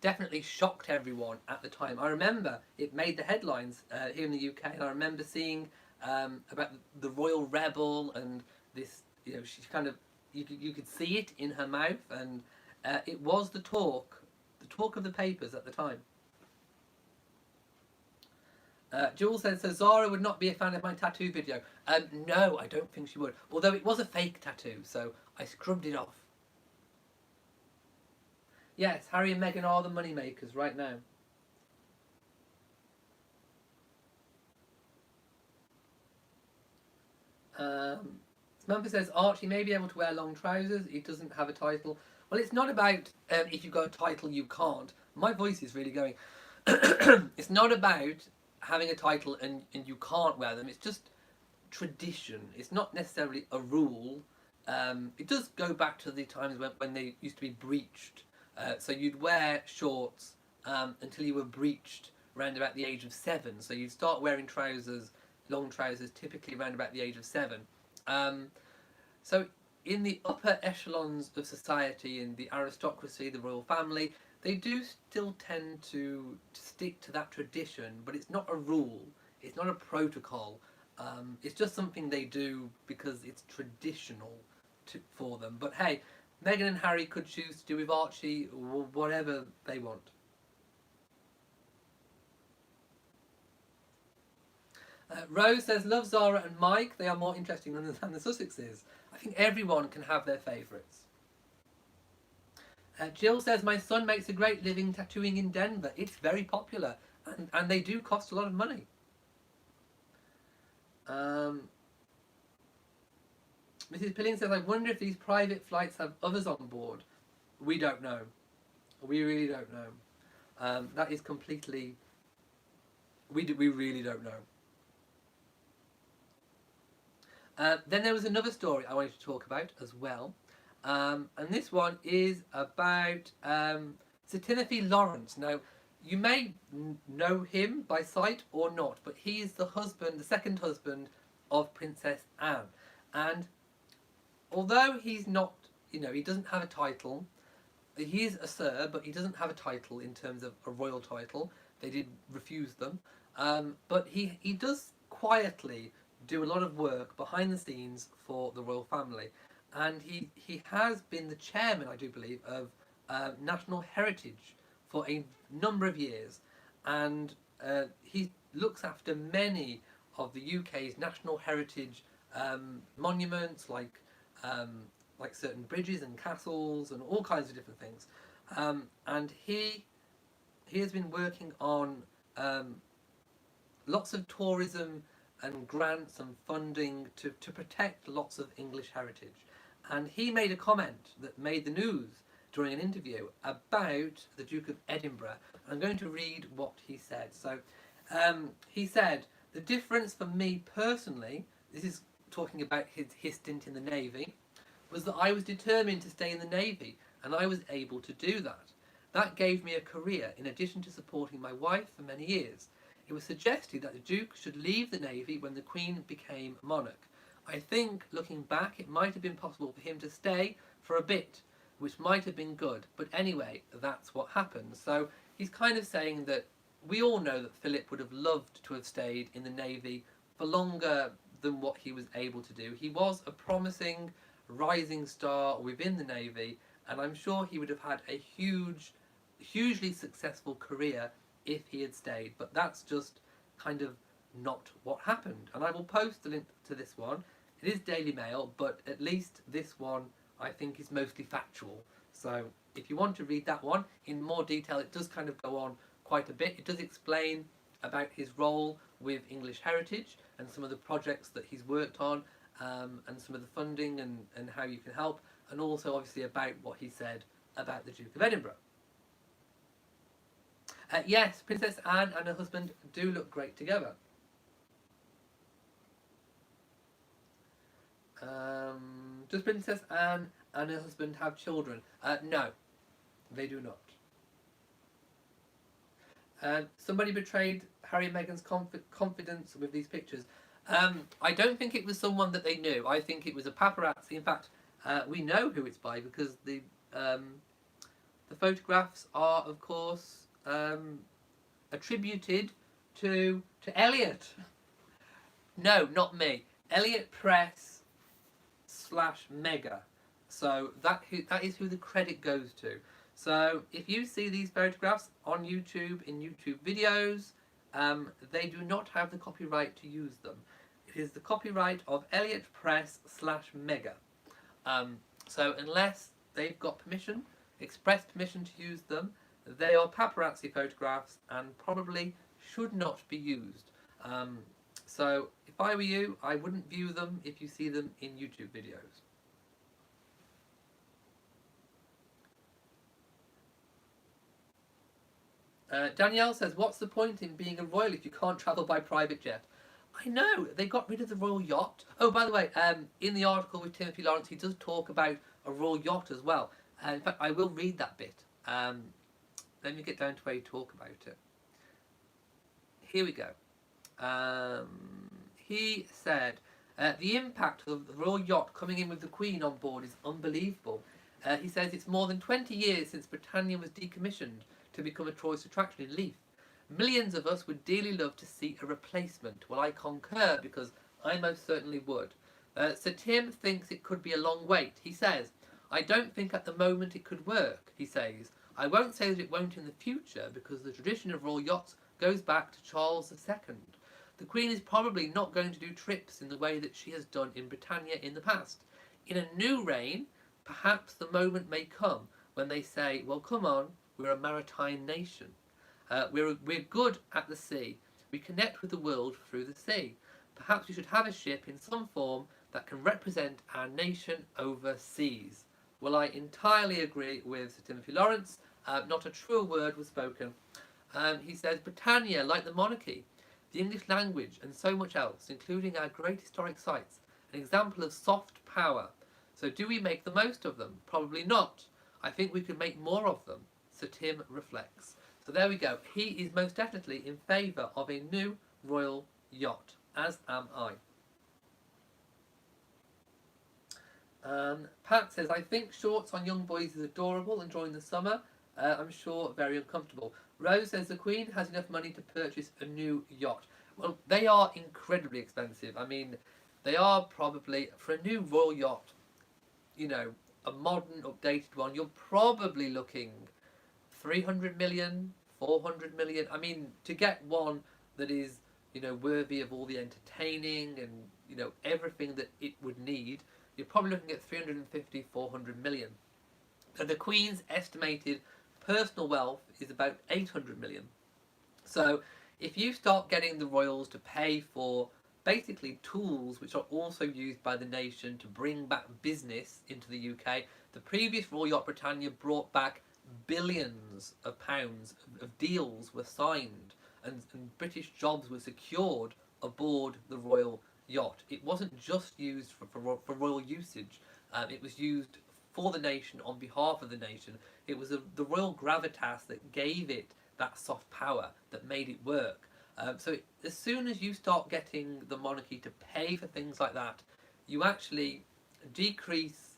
definitely shocked everyone at the time. I remember it made the headlines here in the UK, and I remember seeing about the royal rebel and this, she kind of, you could see it in her mouth, and it was the talk of the papers at the time. Jules says, so Zara would not be a fan of my tattoo video. No, I don't think she would. Although it was a fake tattoo, so I scrubbed it off. Yes, Harry and Meghan are the money makers right now. Samantha says, Archie may be able to wear long trousers. He doesn't have a title. Well, it's not about if you've got a title, you can't. My voice is really going. it's not about having a title and you can't wear them. It's just tradition. It's not necessarily a rule. It does go back to the times when they used to be breeched. So you'd wear shorts until you were breeched around about the age of 7. So you'd start wearing trousers, long trousers, typically around about the age of 7. So in the upper echelons of society, in the aristocracy, the royal family, they do still tend to stick to that tradition, but it's not a rule, it's not a protocol. It's just something they do because it's traditional for them. But hey, Meghan and Harry could choose to do with Archie whatever they want. Rose says, love Zara and Mike. They are more interesting than the Sussexes. I think everyone can have their favourites. Jill says, my son makes a great living tattooing in Denver. It's very popular. And they do cost a lot of money. Mrs. Pilling says, I wonder if these private flights have others on board. We don't know. We really don't know. That is completely... We really don't know. Then there was another story I wanted to talk about as well. And this one is about Sir Timothy Laurence. Now, you may know him by sight or not, but he is the husband, the second husband of Princess Anne. And although he's not, he doesn't have a title, he is a Sir, but he doesn't have a title in terms of a royal title. They did refuse them. But he does quietly do a lot of work behind the scenes for the royal family. And he has been the chairman, I do believe, of National Heritage for a number of years. And he looks after many of the UK's national heritage monuments, like certain bridges and castles and all kinds of different things. And he has been working on lots of tourism and grants and funding to protect lots of English heritage. And he made a comment that made the news during an interview about the Duke of Edinburgh. I'm going to read what he said. So he said, the difference for me personally, this is talking about his stint in the Navy, was that I was determined to stay in the Navy, and I was able to do that. That gave me a career in addition to supporting my wife for many years. It was suggested that the Duke should leave the Navy when the Queen became monarch. I think, looking back, it might have been possible for him to stay for a bit, which might have been good. But anyway, that's what happened. So he's kind of saying that we all know that Philip would have loved to have stayed in the Navy for longer than what he was able to do. He was a promising rising star within the Navy, and I'm sure he would have had a hugely successful career if he had stayed. But that's just kind of not what happened. And I will post the link to this one. It is Daily Mail, but at least this one I think is mostly factual. So if you want to read that one in more detail, it does kind of go on quite a bit. It does explain about his role with English Heritage and some of the projects that he's worked on, and some of the funding and how you can help, and also obviously about what he said about the Duke of Edinburgh. Yes, Princess Anne and her husband do look great together. Does Princess Anne and her husband have children? No, they do not. Somebody betrayed Harry and Meghan's confidence with these pictures. I don't think it was someone that they knew. I think it was a paparazzi. In fact, we know who it's by because the photographs are, of course, attributed to Elliot. No, not me. Elliot Press / Mega. So that is who the credit goes to. So if you see these photographs on YouTube, in YouTube videos, they do not have the copyright to use them. It is the copyright of Elliot Press / Mega. So unless they've got permission, express permission to use them, they are paparazzi photographs and probably should not be used. So if I were you, I wouldn't view them if you see them in YouTube videos. Danielle says, what's the point in being a royal if you can't travel by private jet? I know, they got rid of the royal yacht. Oh, by the way, in the article with Timothy Laurence, he does talk about a royal yacht as well. In fact, I will read that bit. Let me get down to where you talk about it. Here we go. He said, the impact of the royal yacht coming in with the Queen on board is unbelievable. He says it's more than 20 years since Britannia was decommissioned to become a tourist attraction in Leith. Millions of us would dearly love to see a replacement. Well, I concur, because I most certainly would. Sir Tim thinks it could be a long wait. He says, I don't think at the moment it could work, he says. I won't say that it won't in the future, because the tradition of royal yachts goes back to Charles II. The Queen is probably not going to do trips in the way that she has done in Britannia in the past. In a new reign, perhaps the moment may come when they say, well, come on, we're a maritime nation. We're good at the sea. We connect with the world through the sea. Perhaps we should have a ship in some form that can represent our nation overseas. Well, I entirely agree with Sir Timothy Laurence. Not a true word was spoken. He says, Britannia, like the monarchy, the English language, and so much else, including our great historic sites, an example of soft power. So do we make the most of them? Probably not. I think we could make more of them. Sir Tim reflects. So there we go. He is most definitely in favour of a new royal yacht, as am I. Pat says, I think shorts on young boys is adorable and during the summer, I'm sure very uncomfortable. Rose says the Queen has enough money to purchase a new yacht. Well, they are incredibly expensive. I mean, they are probably, for a new royal yacht, you know, a modern, updated one, you're probably looking 300 million, 400 million. I mean, to get one that is, you know, worthy of all the entertaining and, you know, everything that it would need, you're probably looking at 350, 400 million. And the Queen's estimated personal wealth is about 800 million. So if you start getting the royals to pay for basically tools which are also used by the nation to bring back business into the UK, the previous Royal Yacht Britannia brought back billions of pounds of deals were signed and British jobs were secured aboard the royal yacht. It wasn't just used for royal usage, it was used for the nation, on behalf of the nation. It was the royal gravitas that gave it that soft power that made it work. So as soon as you start getting the monarchy to pay for things like that, you actually decrease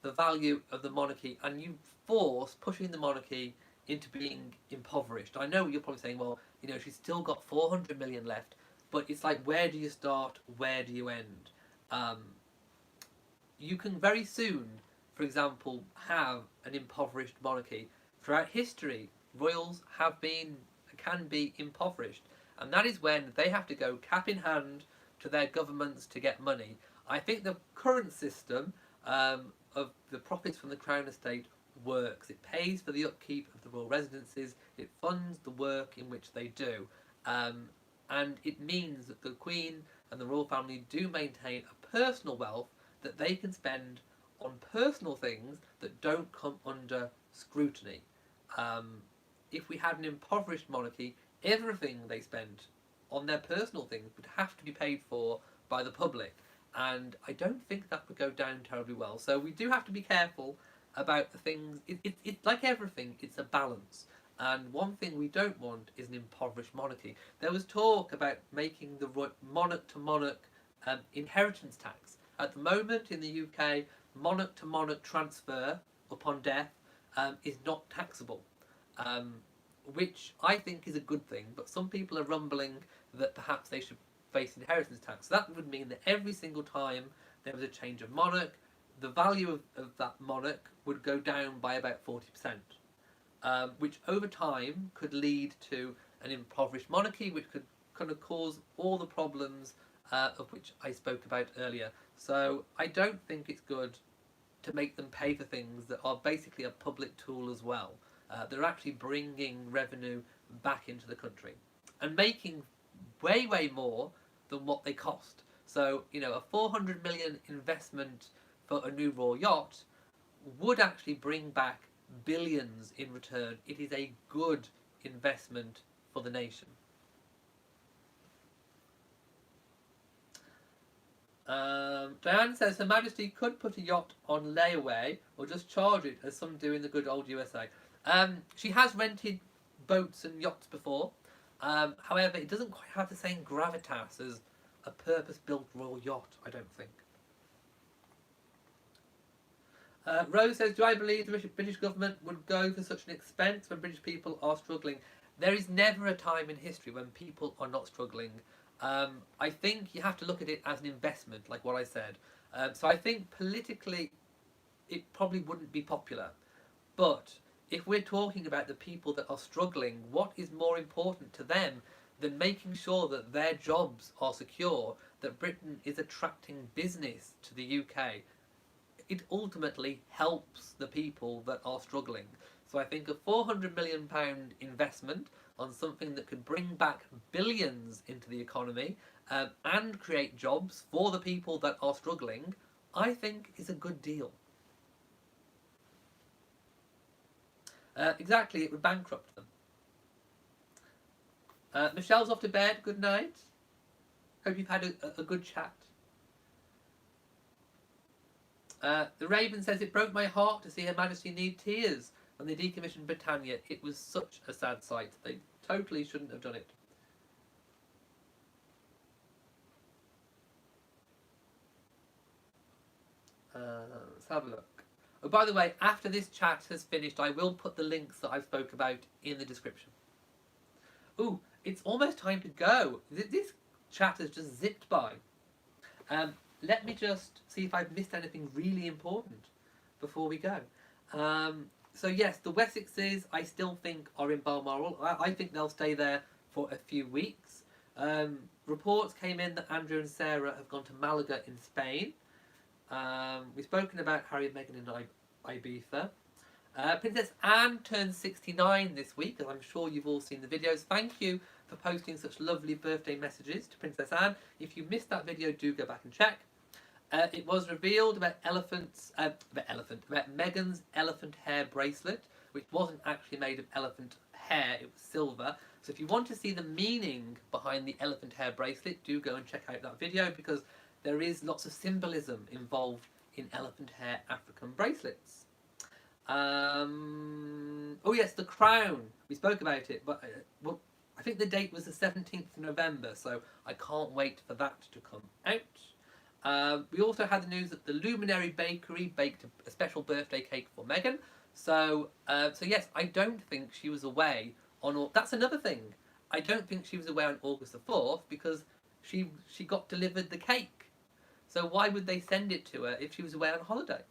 the value of the monarchy and you force pushing the monarchy into being impoverished. I know you're probably saying, well, you know, she's still got 400 million left, but it's like, where do you start? Where do you end? You can very soon, for example, have an impoverished monarchy. Throughout history, royals can be impoverished, and that is when they have to go cap in hand to their governments to get money. I think the current system of the profits from the Crown Estate works. It pays for the upkeep of the royal residences, it funds the work in which they do, and it means that the Queen and the royal family do maintain a personal wealth that they can spend on personal things that don't come under scrutiny. If we had an impoverished monarchy, everything they spent on their personal things would have to be paid for by the public, and I don't think that would go down terribly well. So we do have to be careful about the things. It's like everything, it's a balance. And one thing we don't want is an impoverished monarchy. There was talk about making the monarch to monarch inheritance tax. At the moment in the UK, monarch to monarch transfer upon death is not taxable, which I think is a good thing, but some people are rumbling that perhaps they should face inheritance tax. So that would mean that every single time there was a change of monarch, the value of that monarch would go down by about 40%, which over time could lead to an impoverished monarchy, which could kind of cause all the problems of which I spoke about earlier. So I don't think it's good to make them pay for things that are basically a public tool as well. They're actually bringing revenue back into the country and making way, way more than what they cost. So, you know, a 400 million investment for a new royal yacht would actually bring back billions in return. It is a good investment for the nation. Diane says Her Majesty could put a yacht on layaway or just charge it as some do in the good old USA. She has rented boats and yachts before. However, it doesn't quite have the same gravitas as a purpose-built royal yacht, I don't think. Rose says, do I believe the British government would go for such an expense when British people are struggling? There is never a time in history when people are not struggling. I think you have to look at it as an investment, like what I said. So I think politically it probably wouldn't be popular. But if we're talking about the people that are struggling, what is more important to them than making sure that their jobs are secure, that Britain is attracting business to the UK? It ultimately helps the people that are struggling. So I think a £400 million investment on something that could bring back billions into the economy and create jobs for the people that are struggling, I think is a good deal. Exactly, it would bankrupt them. Michelle's off to bed. Good night. Hope you've had a good chat. The Raven says, it broke my heart to see Her Majesty need tears when they decommissioned Britannia. It was such a sad sight. They totally shouldn't have done it. Let's have a look. Oh, by the way, after this chat has finished, I will put the links that I spoke about in the description. Ooh, it's almost time to go. This chat has just zipped by. Let me just see if I've missed anything really important before we go. So yes, the Wessexes I still think are in Balmoral. I think they'll stay there for a few weeks. Reports came in that Andrew and Sarah have gone to Malaga in Spain. We've spoken about Harry and Meghan in Ibiza. Princess Anne turned 69 this week, as I'm sure you've all seen the videos. Thank you for posting such lovely birthday messages to Princess Anne. If you missed that video, do go back and check. It was revealed about Meghan's elephant hair bracelet, which wasn't actually made of elephant hair, it was silver. So if you want to see the meaning behind the elephant hair bracelet, do go and check out that video, because there is lots of symbolism involved in elephant hair African bracelets. Oh yes, the crown. We spoke about it, but well, I think the date was the 17th of November, so I can't wait for that to come out. We also had the news that the Luminary Bakery baked a special birthday cake for Meghan. So yes, I don't think she was away on. That's another thing. I don't think she was away on August the 4th because she got delivered the cake. So why would they send it to her if she was away on holiday?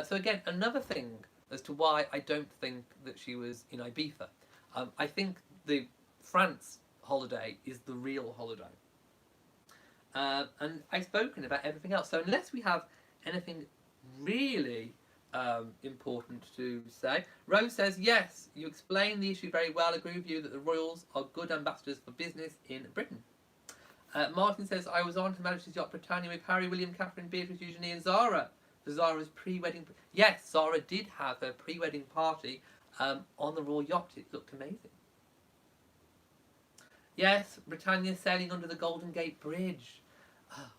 So again, another thing as to why I don't think that she was in Ibiza. I think the France holiday is the real holiday. And I've spoken about everything else. So unless we have anything really important to say, Rose says, yes, you explain the issue very well. I agree with you that the royals are good ambassadors for business in Britain. Martin says, I was on Her Majesty's Yacht Britannia with Harry, William, Catherine, Beatrice, Eugenie and Zara for Zara's pre-wedding. Yes, Zara did have her pre-wedding party on the royal yacht. It looked amazing. Yes, Britannia sailing under the Golden Gate Bridge.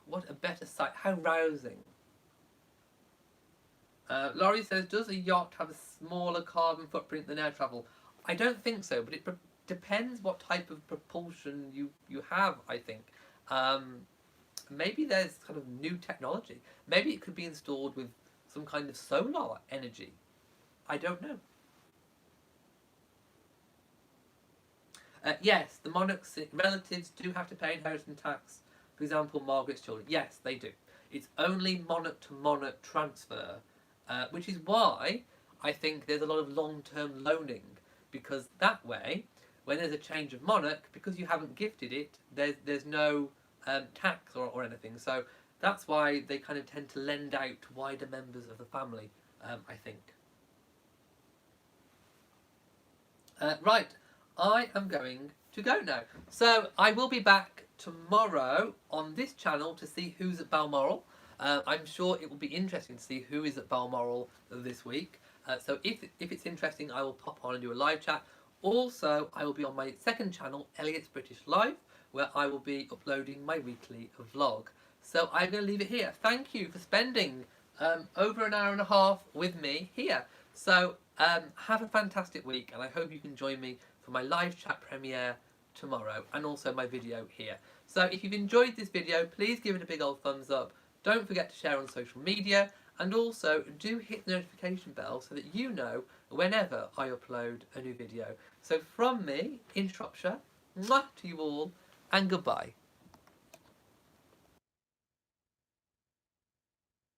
What a better sight. How rousing. Laurie says, does a yacht have a smaller carbon footprint than air travel? I don't think so, but it depends what type of propulsion you have, I think. Maybe there's kind of new technology. Maybe it could be installed with some kind of solar energy. I don't know. Yes, the monarch's relatives do have to pay inheritance tax. For example, Margaret's children. Yes, they do. It's only monarch to monarch transfer, which is why I think there's a lot of long-term loaning, because that way, when there's a change of monarch, because you haven't gifted it, there's no tax or anything. So that's why they kind of tend to lend out to wider members of the family, I think. Right, I am going to go now. So I will be back tomorrow on this channel to see who's at Balmoral. I'm sure it will be interesting to see who is at Balmoral this week. So if it's interesting, I will pop on and do a live chat. Also, I will be on my second channel, Elliot's British Life, where I will be uploading my weekly vlog. So I'm going to leave it here. Thank you for spending over an hour and a half with me here. So have a fantastic week, and I hope you can join me for my live chat premiere tomorrow, and also my video here. So if you've enjoyed this video, please give it a big old thumbs up. Don't forget to share on social media, and also do hit the notification bell so that you know whenever I upload a new video. So from me in Shropshire, mwah to you all, and goodbye.